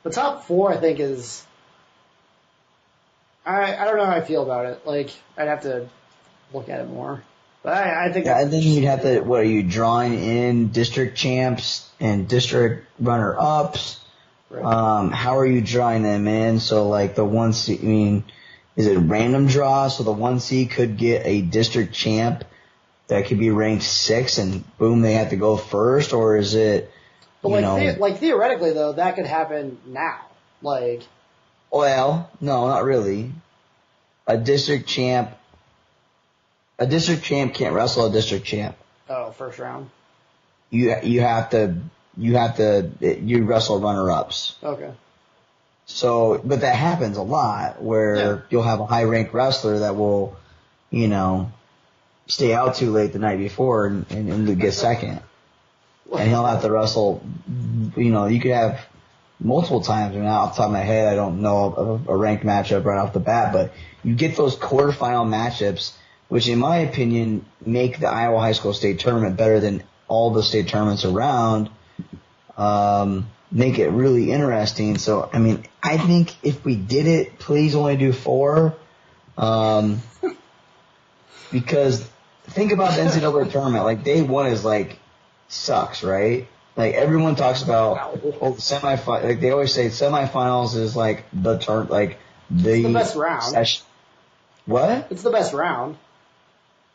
The top 4 I think is, I don't know how I feel about it. I'd have to look at it more. But I think. Yeah, and then you'd have to, are you drawing in district champs and district runner-ups? Right. How are you drawing them in? So the 1 seed, is it random draw? So the 1 seed could get a district champ that could be ranked 6 and boom, they have to go first? Or is it, theoretically though, that could happen now. Well, no, not really. A district champ can't wrestle a district champ. Oh, first round. You wrestle runner-ups. Okay. So, but that happens a lot where you'll have a high-ranked wrestler that will, stay out too late the night before and get second. And he'll have to wrestle, you could have multiple times. Off the top of my head, I don't know of a ranked matchup right off the bat, but you get those quarterfinal matchups, which in my opinion make the Iowa High School State Tournament better than all the state tournaments around, make it really interesting. So, I think if we did it, please only do 4. Because think about the NCAA tournament. Day 1 is sucks, right? Everyone talks about semifinals. They always say semifinals is the turn, it's the best round. Session. What? It's the best round.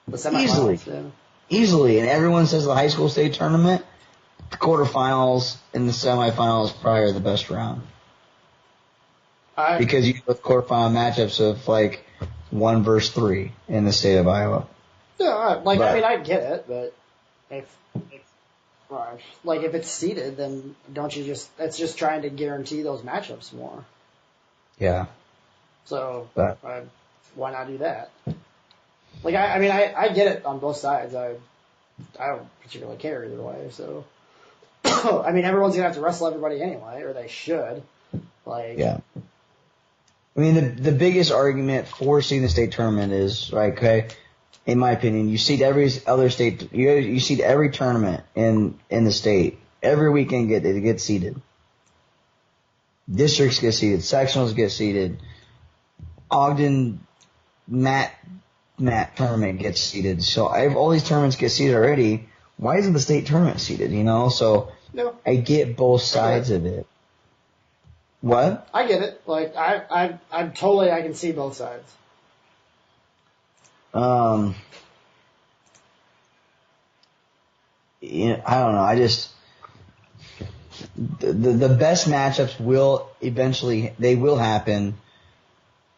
The semifinals. Easily, and everyone says the high school state tournament, the quarterfinals and the semifinals probably are the best round. Because you have quarterfinal matchups of 1 versus 3 in the state of Iowa. Yeah, I get it, but if it's seeded, then don't you it's just trying to guarantee those matchups more. Yeah. So, why not do that? I get it on both sides. I don't particularly care either way, so. Everyone's gonna have to wrestle everybody anyway, or they should. Yeah. The biggest argument for seeding the state tournament is, in my opinion, you seed every other state, you seed every tournament in the state. Every weekend it gets seeded. Districts get seeded, sectionals get seeded. Ogden Matt tournament gets seeded. So all these tournaments get seeded already. Why isn't the state tournament seeded? So
No.
I get both sides of it. What?
I get it. Like I'm totally, I can see both sides.
I don't know. I just the best matchups will eventually happen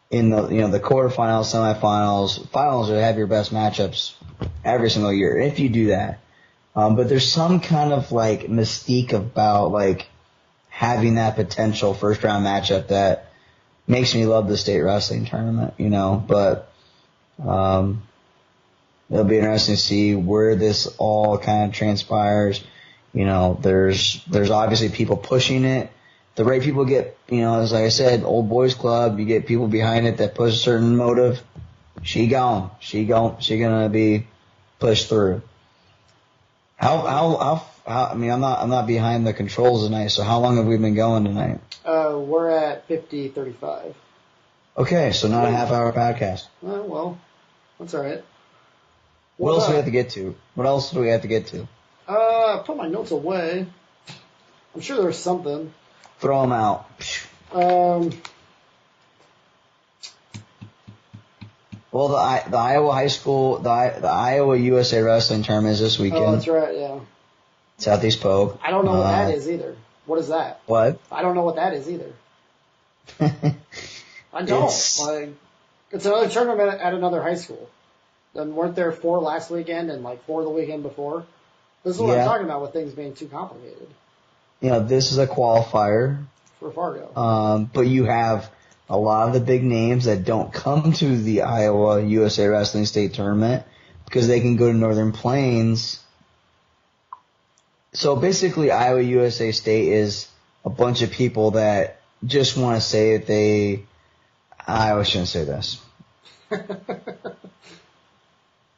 in the quarterfinals, semifinals, finals. Will have your best matchups every single year if you do that. But there's some kind of like mystique about like having that potential first round matchup that makes me love the state wrestling tournament. But it'll be interesting to see where this all kind of transpires. There's obviously people pushing it. The right people get, as like I said, old boys club, you get people behind it that push a certain motive. She gonna be pushed through. I'm not behind the controls tonight, so how long have we been going tonight?
We're at 50:35.
Okay, so not a half-hour podcast.
Well, that's all right.
What else do we have to get to? What else do we have to get to?
Put my notes away. I'm sure there's something.
Throw them out. Well, the Iowa High School, the Iowa USA Wrestling Tournament is this weekend.
Oh, that's right, yeah.
Southeast Poke.
I don't know what that is either. What is that?
What?
I don't know what that is either. I don't. It's another tournament at another high school. And weren't there 4 last weekend and 4 the weekend before? This is what I'm talking about with things being too complicated.
This is a qualifier.
For Fargo.
But you have a lot of the big names that don't come to the Iowa USA Wrestling State Tournament because they can go to Northern Plains. So basically Iowa USA State is a bunch of people that just want to say that I shouldn't say this.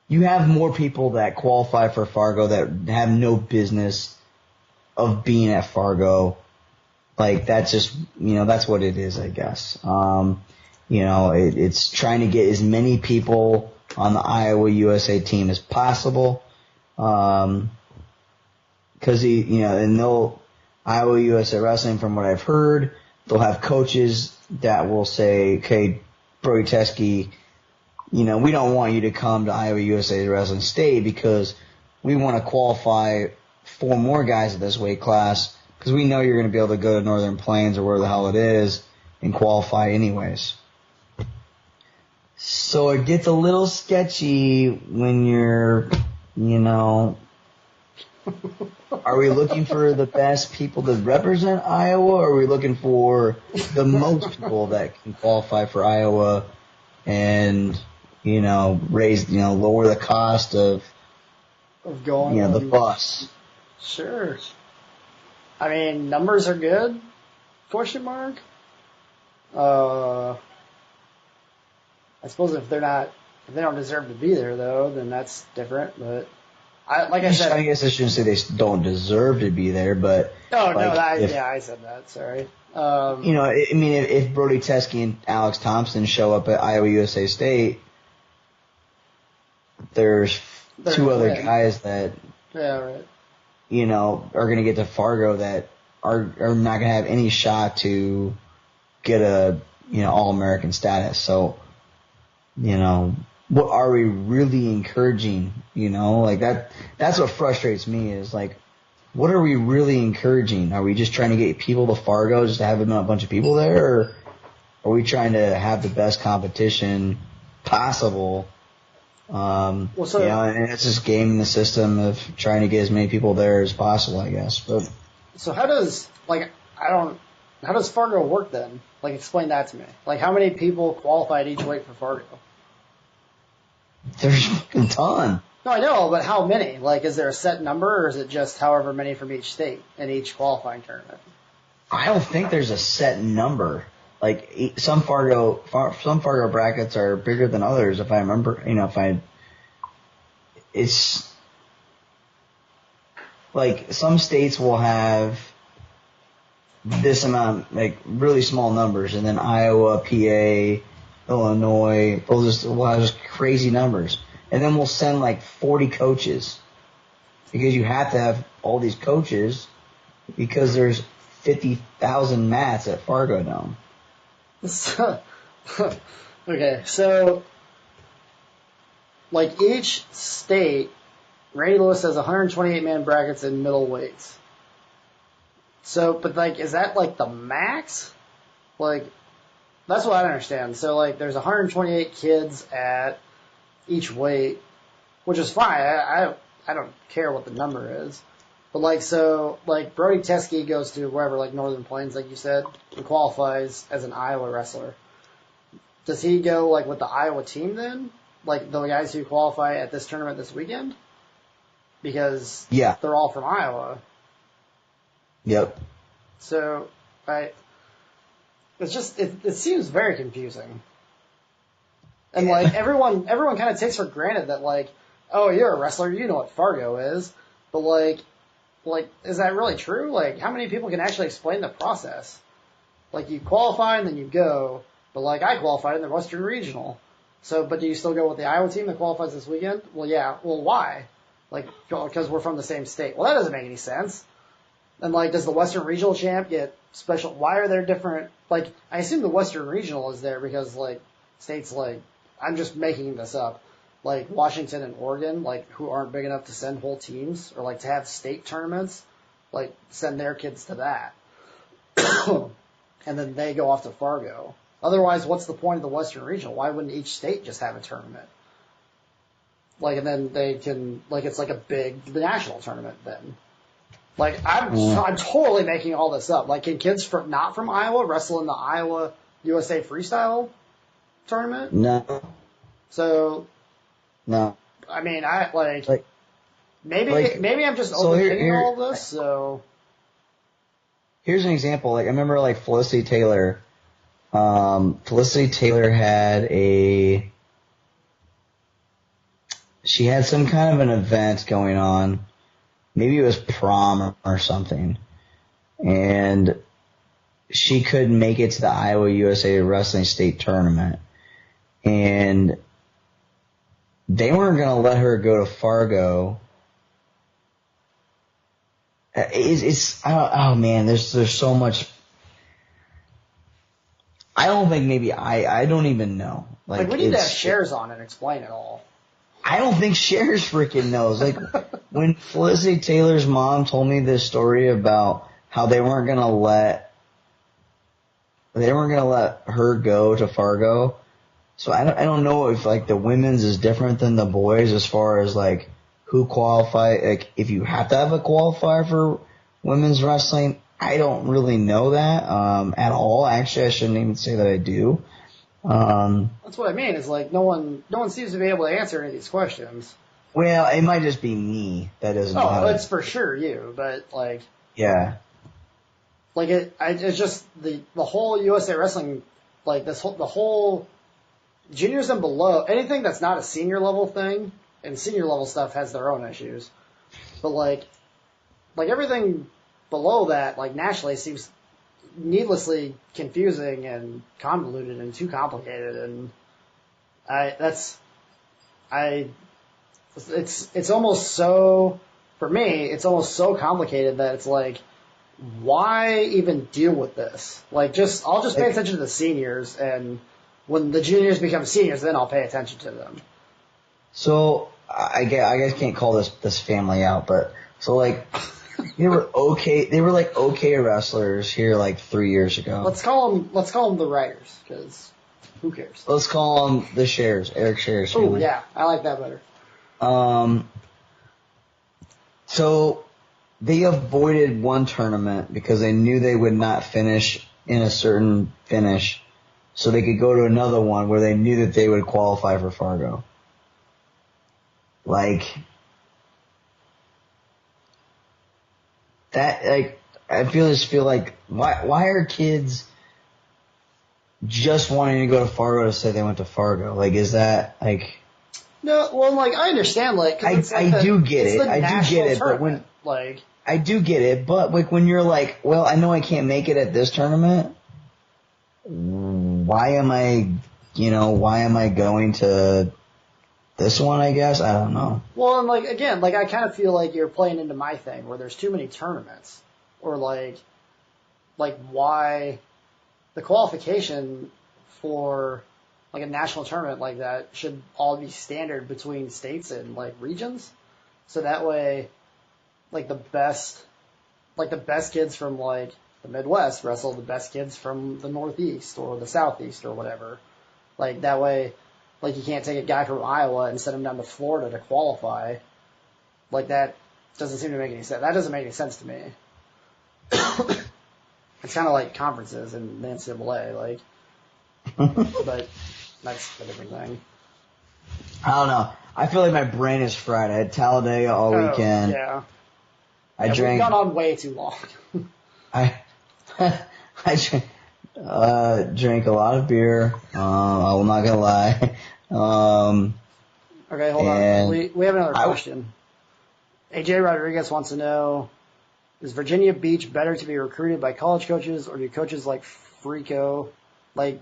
You have more people that qualify for Fargo that have no business of being at Fargo. That's just, that's what it is, I guess. It's trying to get as many people on the Iowa USA team as possible. Cause Iowa USA Wrestling, from what I've heard, they'll have coaches that will say, okay, Brody Teskey, we don't want you to come to Iowa USA Wrestling State because we want to qualify 4 more guys at this weight class because we know you're going to be able to go to Northern Plains or where the hell it is and qualify anyways. So it gets a little sketchy when you're, are we looking for the best people to represent Iowa, or are we looking for the most people that can qualify for Iowa and, lower the cost of
going
the bus?
Sure. I mean, numbers are good? Question mark. I suppose if they don't deserve to be there though, then that's different. But I said,
I guess I shouldn't say they don't deserve to be there, but
I said that. Sorry.
If Brody Teskey and Alex Thompson show up at Iowa USA State, there's 2 other guys that are going to get to Fargo that are not going to have any shot to get a All-American status. So, what are we really encouraging? That's what frustrates me is what are we really encouraging? Are we just trying to get people to Fargo just to have a bunch of people there, or are we trying to have the best competition possible? And it's just gaming the system of trying to get as many people there as possible, I guess. But
so how does Fargo work then? Explain that to me. How many people qualified each weight for Fargo?
There's a ton.
No, I know, but how many? Is there a set number, or is it just however many from each state in each qualifying tournament?
I don't think there's a set number. Some Fargo brackets are bigger than others. If I remember, it's some states will have this amount, really small numbers, and then Iowa, PA, Illinois. We'll have just crazy numbers. And then we'll send like 40 coaches because you have to have all these coaches because there's 50,000 mats at Fargo Dome.
Okay, so like each state, Randy Lewis has 128-man brackets in middle weights. So, but like, is that like the max? Like, that's what I don't understand. So like, there's 128 kids at each weight, which is fine. I don't care what the number is. But like, so like Brody Teske goes to wherever, like Northern Plains, like you said, and qualifies as an Iowa wrestler. Does he go like with the Iowa team then? Like the guys who qualify at this tournament this weekend? Because they're all from Iowa.
Yep.
So it's just it seems very confusing. And like everyone kind of takes for granted that like, oh, you're a wrestler, you know what Fargo is. But like is that really true? Like how many people can actually explain the process? Like you qualify and then you go, but like I qualified in the Western Regional. So, but do you still go with the Iowa team that qualifies this weekend? Well, yeah. Well, why? Like, because we're from the same state. Well, that doesn't make any sense. And like, does the Western Regional champ get special? Why are there different? Like, I assume the Western Regional is there because like states like, I'm just making this up, like Washington and Oregon, like who aren't big enough to send whole teams or like to have state tournaments, like send their kids to that, and then they go off to Fargo. Otherwise, what's the point of the Western Regional? Why wouldn't each state just have a tournament? Like, and then they can, like, it's like a big national tournament then. Like, I'm totally making all this up. Like, can kids not from Iowa wrestle in the Iowa USA Freestyle tournament?
No.
So.
No.
I mean, maybe I'm just overthinking all of this, so.
Here's an example. Like, I remember, like, Felicity Taylor had she had some kind of an event going on. Maybe it was prom or something. And she couldn't make it to the Iowa USA Wrestling State Tournament. And they weren't going to let her go to Fargo. Oh man, there's so much. I don't think I don't even know.
Like we need to have Shares on and explain it all.
I don't think Shares freaking knows. Like when Felicity Taylor's mom told me this story about how they weren't gonna let her go to Fargo. So I don't know if like the women's is different than the boys as far as like who qualify. Like if you have to have a qualifier for women's wrestling. I don't really know that at all. Actually, I shouldn't even say that I do.
That's what I mean. Is like no one seems to be able to answer any of these questions.
Well, it might just be me that doesn't know.
Oh, it's for sure you, but like
yeah,
like it's just the whole USA Wrestling, like the whole juniors and below, anything that's not a senior level thing, and senior level stuff has their own issues, but like everything below that, like nationally, seems needlessly confusing and convoluted and too complicated, and it's almost so, for me, it's almost so complicated that it's like, why even deal with this? Like, I'll just pay attention to the seniors, and when the juniors become seniors, then I'll pay attention to them.
So I guess can't call this family out, but so like. They were okay. They were like okay wrestlers here like 3 years ago.
Let's call them the Ryders, because who cares?
Let's call them the Shares, Eric Shares.
Oh yeah, I like that better.
So they avoided one tournament because they knew they would not finish in a certain finish, so they could go to another one where they knew that they would qualify for Fargo. Like. That, like, I just feel like, why are kids just wanting to go to Fargo to say they went to Fargo? Like, is that, like...
No, well, like, I understand, like...
I do get it, but when...
Like...
I do get it, but, like, when you're like, well, I know I can't make it at this tournament, why am I why am I going to this one, I guess? I don't know.
Well, and again, I kind of feel like you're playing into my thing where there's too many tournaments. Or why the qualification for a national tournament like that should all be standard between states and regions. So that way, the best kids from the Midwest wrestle the best kids from the Northeast or the Southeast or whatever. That way, you can't take a guy from Iowa and send him down to Florida to qualify. That doesn't seem to make any sense. That doesn't make any sense to me. It's kind of like conferences in the NCAA, but that's a different thing.
I don't know. I feel like my brain is fried. I had Talladega all weekend.
Yeah.
Drank.
We've gone on way too long.
I drank a lot of beer. I will not gonna lie.
Okay, hold on. We have another question. AJ Rodriguez wants to know: is Virginia Beach better to be recruited by college coaches, or do coaches like Freako, like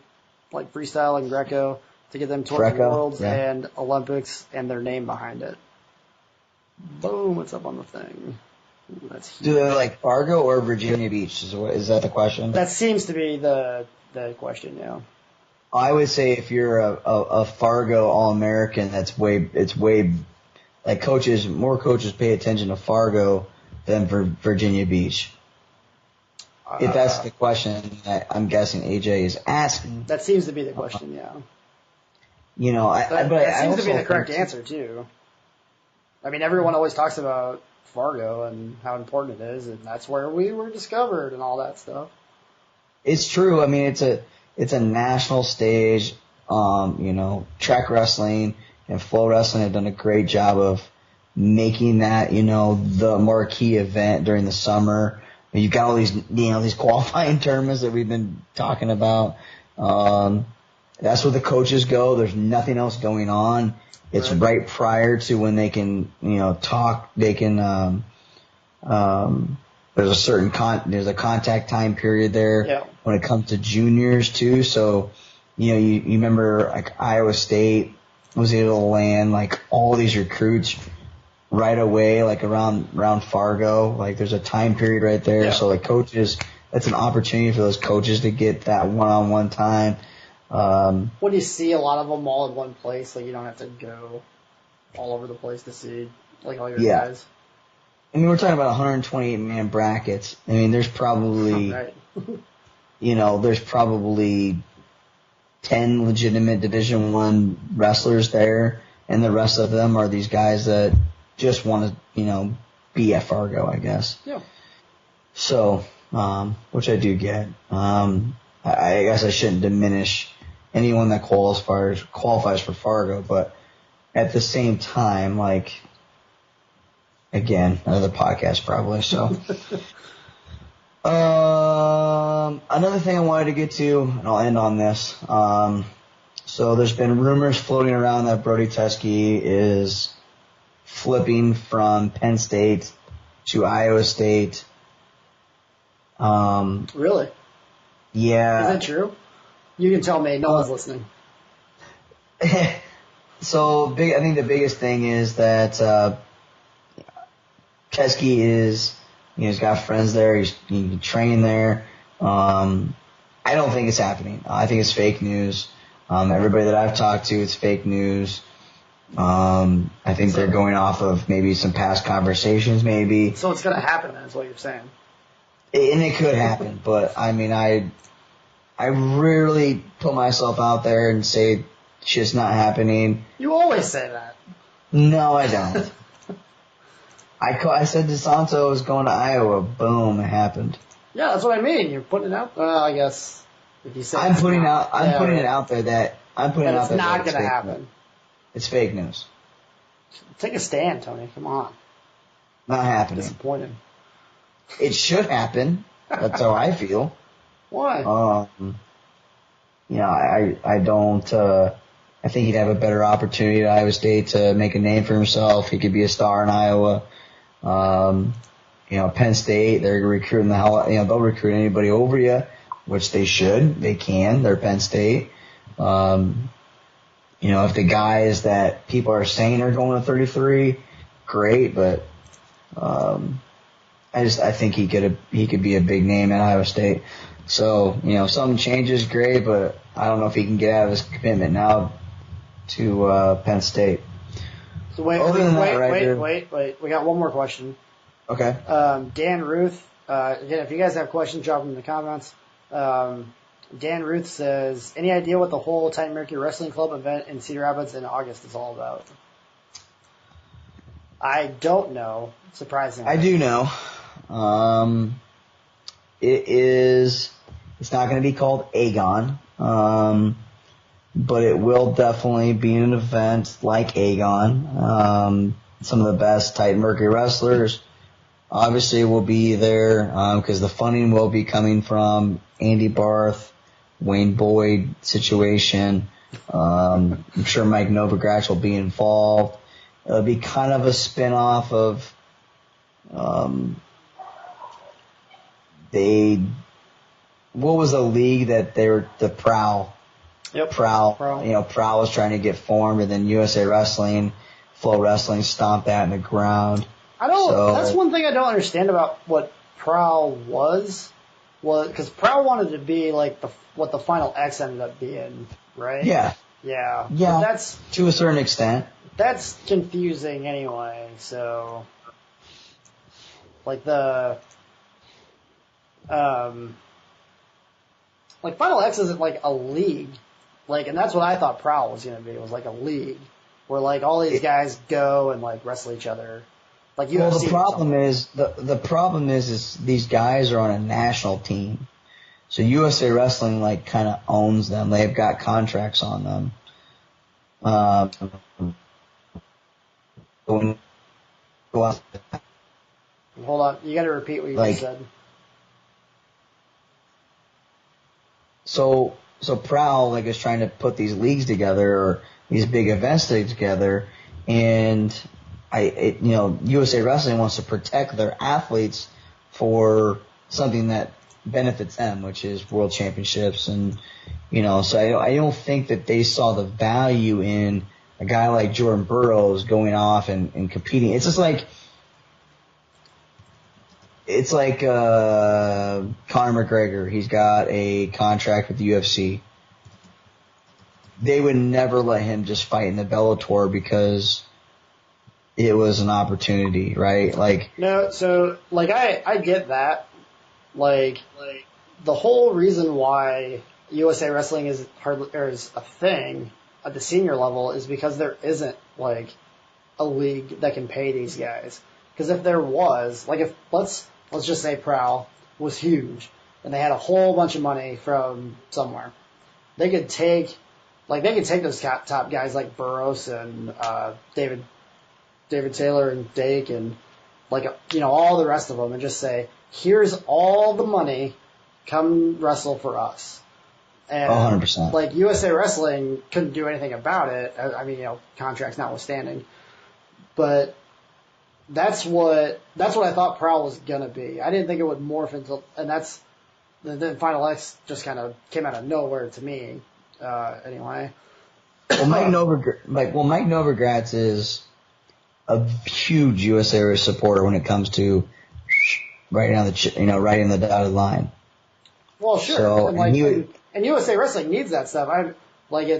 Freestyle and Greco, to get them towards the Worlds and Olympics and their name behind it? Boom! What's up on the thing? That's huge.
Do they like Fargo or Virginia Beach? Is that the question?
That seems to be the question. Yeah.
I would say if you're a Fargo All-American, it's way more coaches pay attention to Fargo than for Virginia Beach. If that's the question that I'm guessing AJ is asking.
That seems to be the question, yeah.
That
seems to be the correct answer too. I mean, everyone always talks about Fargo and how important it is, and that's where we were discovered and all that stuff.
It's true. I mean, it's a national stage. Track wrestling and flow wrestling have done a great job of making that, the marquee event during the summer. You've got all these, these qualifying tournaments that we've been talking about. That's where the coaches go. There's nothing else going on. It's right prior to when they can, talk. They can, there's a contact time period there when it comes to juniors too. So, you remember Iowa State was able to land all these recruits right away, around Fargo. There's a time period right there. Yeah. So coaches, that's an opportunity for those coaches to get that one-on-one time.
When you see a lot of them all in one place, you don't have to go all over the place to see all your guys.
I mean, we're talking about 128-man brackets. I mean, there's probably, there's probably 10 legitimate Division I wrestlers there, and the rest of them are these guys that just want to, be at Fargo, I guess.
Yeah.
So, which I do get. I guess I shouldn't diminish anyone that qualifies for Fargo, but at the same time, again, another podcast probably. So, another thing I wanted to get to, and I'll end on this. So there's been rumors floating around that Brody Teske is flipping from Penn State to Iowa State.
Really?
Yeah.
Is that true? You can tell me. No one's listening.
So I think the biggest thing is that Teske is, he's got friends there. He can train there. I don't think it's happening. I think it's fake news. Everybody that I've talked to, it's fake news. I think they're going off of maybe some past conversations, maybe.
So it's going to happen, is what you're saying.
And it could happen, but I mean, I rarely put myself out there and say shit's not happening.
You always say that.
No, I don't. I said DeSanto was going to Iowa. Boom, it happened.
Yeah, that's what I mean. You're putting it out. Well, I guess if you say
I'm putting it out there that
it's not going to happen.
It's fake news.
Take a stand, Tony. Come on.
Not happening.
Disappointing.
It should happen. That's how I feel.
Why?
I don't. I think he'd have a better opportunity at Iowa State to make a name for himself. He could be a star in Iowa. Penn State, they're recruiting they'll recruit anybody over you, which they should. They can. They're Penn State. If the guys that people are saying are going to 33, great, but I think he could be a big name at Iowa State. So, if something changes, great, but I don't know if he can get out of his commitment now to Penn State.
So wait. We got one more question.
Okay.
Dan Ruth, again, if you guys have questions, drop them in the comments. Dan Ruth says, any idea what the whole Titan Mercury Wrestling Club event in Cedar Rapids in August is all about? I don't know, surprisingly.
I do know. It's not going to be called Aegon, but it will definitely be an event like Aegon. Some of the best Titan Mercury wrestlers obviously will be there, because the funding will be coming from Andy Barth, Wayne Boyd situation. I'm sure Mike Novogratz will be involved. It'll be kind of a spin-off of, what was the league that they were, the Prowl?
Yep.
Prowl. Prowl was trying to get formed, and then USA Wrestling, Flow Wrestling stomped that in the ground.
That's one thing I don't understand about what Prowl was because Prowl wanted to be like what the Final X ended up being, right?
Yeah.
Yeah.
Yeah.
But that's,
to a certain extent.
That's confusing anyway, so, like Final X isn't like a league, and that's what I thought Prowl was gonna be, was like a league, where all these guys go and wrestle each other.
Well, the problem is these guys are on a national team. So USA Wrestling kind of owns them. They've got contracts on them.
Hold on, you got to repeat what you just said.
So Prowl is trying to put these leagues together, or these big events together, and USA Wrestling wants to protect their athletes for something that benefits them, which is world championships. And, so I don't think that they saw the value in a guy like Jordan Burroughs going off and competing. It's just Conor McGregor. He's got a contract with the UFC. They would never let him just fight in the Bellator because it was an opportunity, right?
No, so I get that. The whole reason why USA Wrestling is a thing at the senior level is because there isn't a league that can pay these guys. Because if there was, if let's just say Prowl was huge and they had a whole bunch of money from somewhere, they could take those top guys like Burroughs and David Taylor and Dake and all the rest of them, and just say, here's all the money, come wrestle for us. And
100%.
USA Wrestling couldn't do anything about it. I mean, contracts notwithstanding, but that's what I thought Prowl was gonna be. I didn't think it would morph into, and then Final X just kind of came out of nowhere to me. Anyway.
Well, Mike Novogratz is a huge USA supporter when it comes to right in the dotted line.
Well, sure.
So,
and USA Wrestling needs that stuff.
But he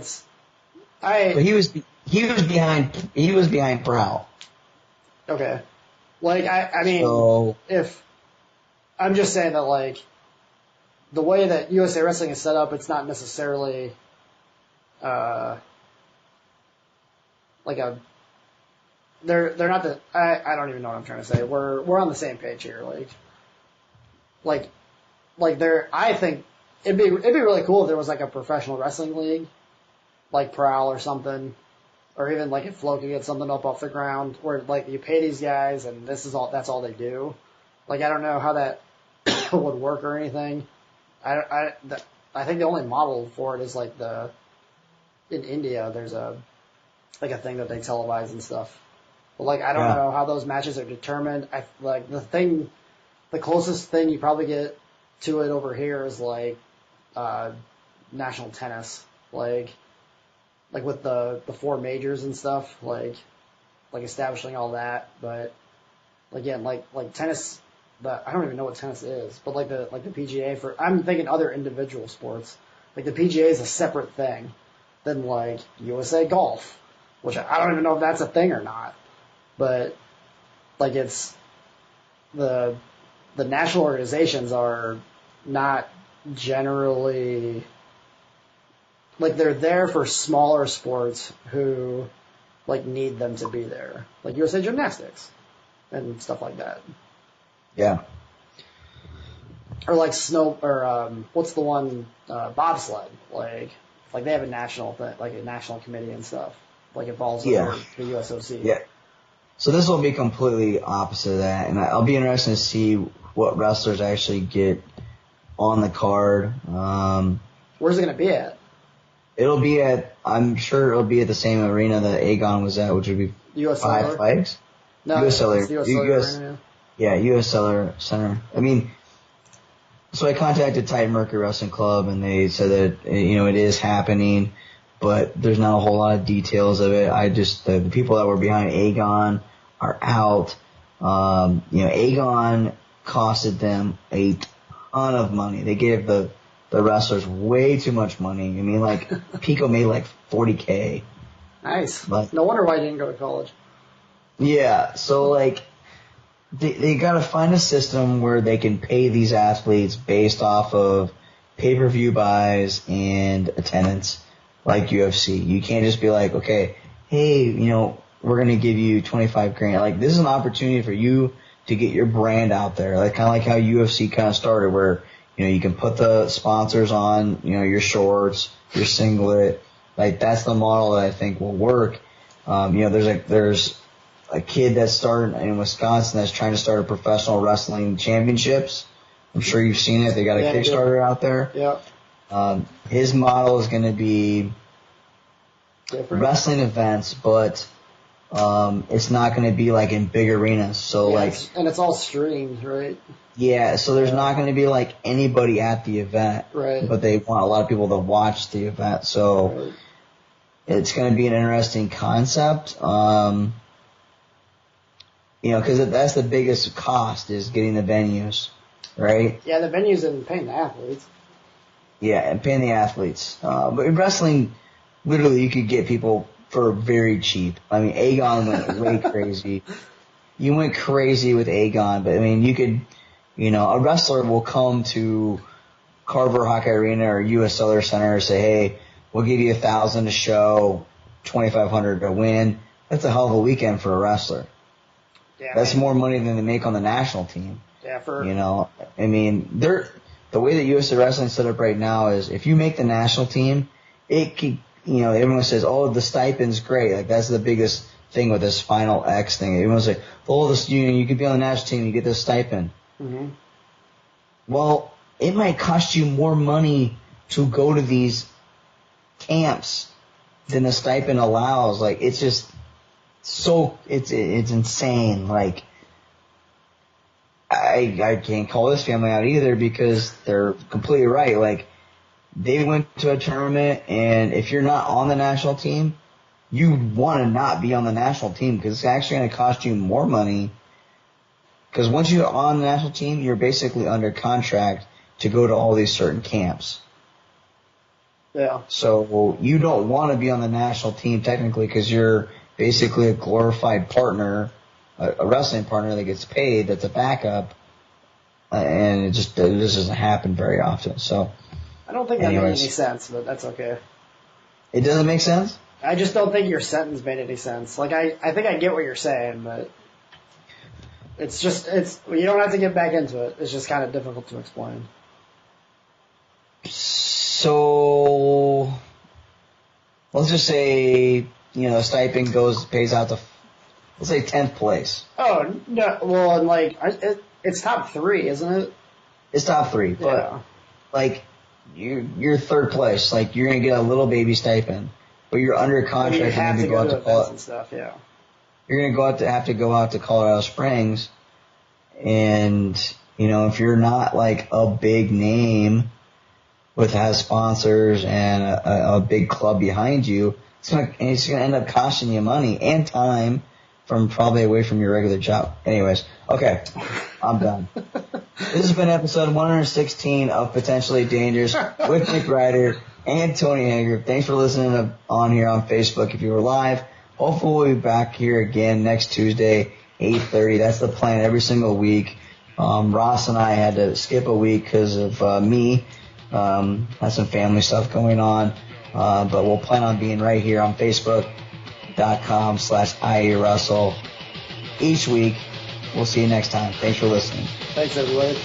was behind Prowl.
Okay. If I'm just saying that the way that USA Wrestling is set up, it's not necessarily they're not the, I don't even know what I'm trying to say. We're on the same page here. I think it'd be really cool if there was a professional wrestling league, like Prowl or something, or even if Flo could get something up off the ground where you pay these guys and that's all they do. I don't know how that would work or anything. I think the only model for it is in India there's a thing that they televise and stuff. But I don't know how those matches are determined. The closest thing you probably get to it over here is national tennis. like with the 4 majors and stuff, like establishing all that. But again, like tennis, I don't even know what tennis is, but like the PGA I'm thinking other individual sports. Like the PGA is a separate thing than like USA Golf, which I don't even know if that's a thing or not. But like it's the national organizations are not generally like they're there for smaller sports who like need them to be there, like USA Gymnastics and stuff like that.
Yeah.
Or like snow, or what's the one, bobsled? Like they have a national thing, like a national committee and stuff. Like it falls under the USOC.
Yeah. So this will be completely opposite of that, and I'll be interested to see what wrestlers actually get on the card.
Where's it going to be at?
I'm sure it'll be at the same arena that Aegon was at, which would be
US
Five
Cellular?
Flags.
No,
US Cellular.
it's the US Cellular arena,
Yeah, US Cellular Center. I mean, so I contacted Titan Mercury Wrestling Club, and they said that, it is happening, but there's not a whole lot of details of it. The people that were behind Aegon are out. Aegon costed them a ton of money. They gave the wrestlers way too much money. I mean, like, Pico made like $40K.
Nice.
But,
no wonder why he didn't go to college.
Yeah, so like, they gotta find a system where they can pay these athletes based off of pay-per-view buys and attendance, like UFC. You can't just be like, okay, hey, we're gonna give you $25,000. Like, this is an opportunity for you to get your brand out there. Like, kind of like how UFC kind of started, where, you can put the sponsors on, your shorts, your singlet. Like, that's the model that I think will work. There's a kid that started in Wisconsin that's trying to start a professional wrestling championships. I'm sure you've seen it. They got a Kickstarter out there.
Yeah.
His model is going to be
different
wrestling events, but it's not going to be like in big arenas. So
and it's all streamed, right?
Yeah, so there's not going to be like anybody at the event,
right?
But they want a lot of people to watch the event, so it's going to be an interesting concept. Because that's the biggest cost is getting the venues, right?
Yeah, the venues and paying the athletes.
Yeah, and paying the athletes. But in wrestling, literally, you could get people for very cheap. I mean, Aegon went way crazy. You went crazy with Aegon, but I mean, you could, a wrestler will come to Carver Hockey Arena or US Cellular Center and say, hey, we'll give you $1,000 to show, $2,500 to win. That's a hell of a weekend for a wrestler.
Yeah,
that's more money than they make on the national team.
Yeah,
I mean, the way that USA Wrestling set up right now is if you make the national team, it could, everyone says, oh, the stipend's great. Like, that's the biggest thing with this Final X thing. Everyone's like, oh, you could be on the national team, you get this stipend.
Mm-hmm.
Well, it might cost you more money to go to these camps than the stipend allows. Like, it's just it's insane. Like, I can't call this family out either because they're completely right. Like, they went to a tournament, and if you're not on the national team, you want to not be on the national team because it's actually going to cost you more money. Because once you're on the national team, you're basically under contract to go to all these certain camps.
Yeah.
So you don't want to be on the national team technically because you're basically a glorified partner, a wrestling partner that gets paid, that's a backup, and this doesn't happen very often. So
I don't think that made any sense, but that's okay.
It doesn't make sense?
I just don't think your sentence made any sense. Like, I think I get what you're saying, but you don't have to get back into it. It's just kind of difficult to explain.
So let's just say, the stipend pays out to, let's say 10th place.
Oh, no, well, and like, it's top 3, isn't it?
It's top 3, but like, you're third place. Like, you're going to get a little baby stipend, but you're under contract.
You have to go to events and stuff, yeah.
You're going to have to go out to Colorado Springs, and, if you're not like a big name, has sponsors and a big club behind you, it's gonna end up costing you money and time from probably away from your regular job. Anyways, okay, I'm done. This has been episode 116 of Potentially Dangerous with Nick Ryder and Tony Hager. Thanks for listening on here on Facebook if you were live. Hopefully we'll be back here again next Tuesday, 8:30. That's the plan every single week. Ross and I had to skip a week because of me. Had some family stuff going on. But we'll plan on being right here on Facebook.com/IARussell each week. We'll see you next time. Thanks for listening.
Thanks, everybody.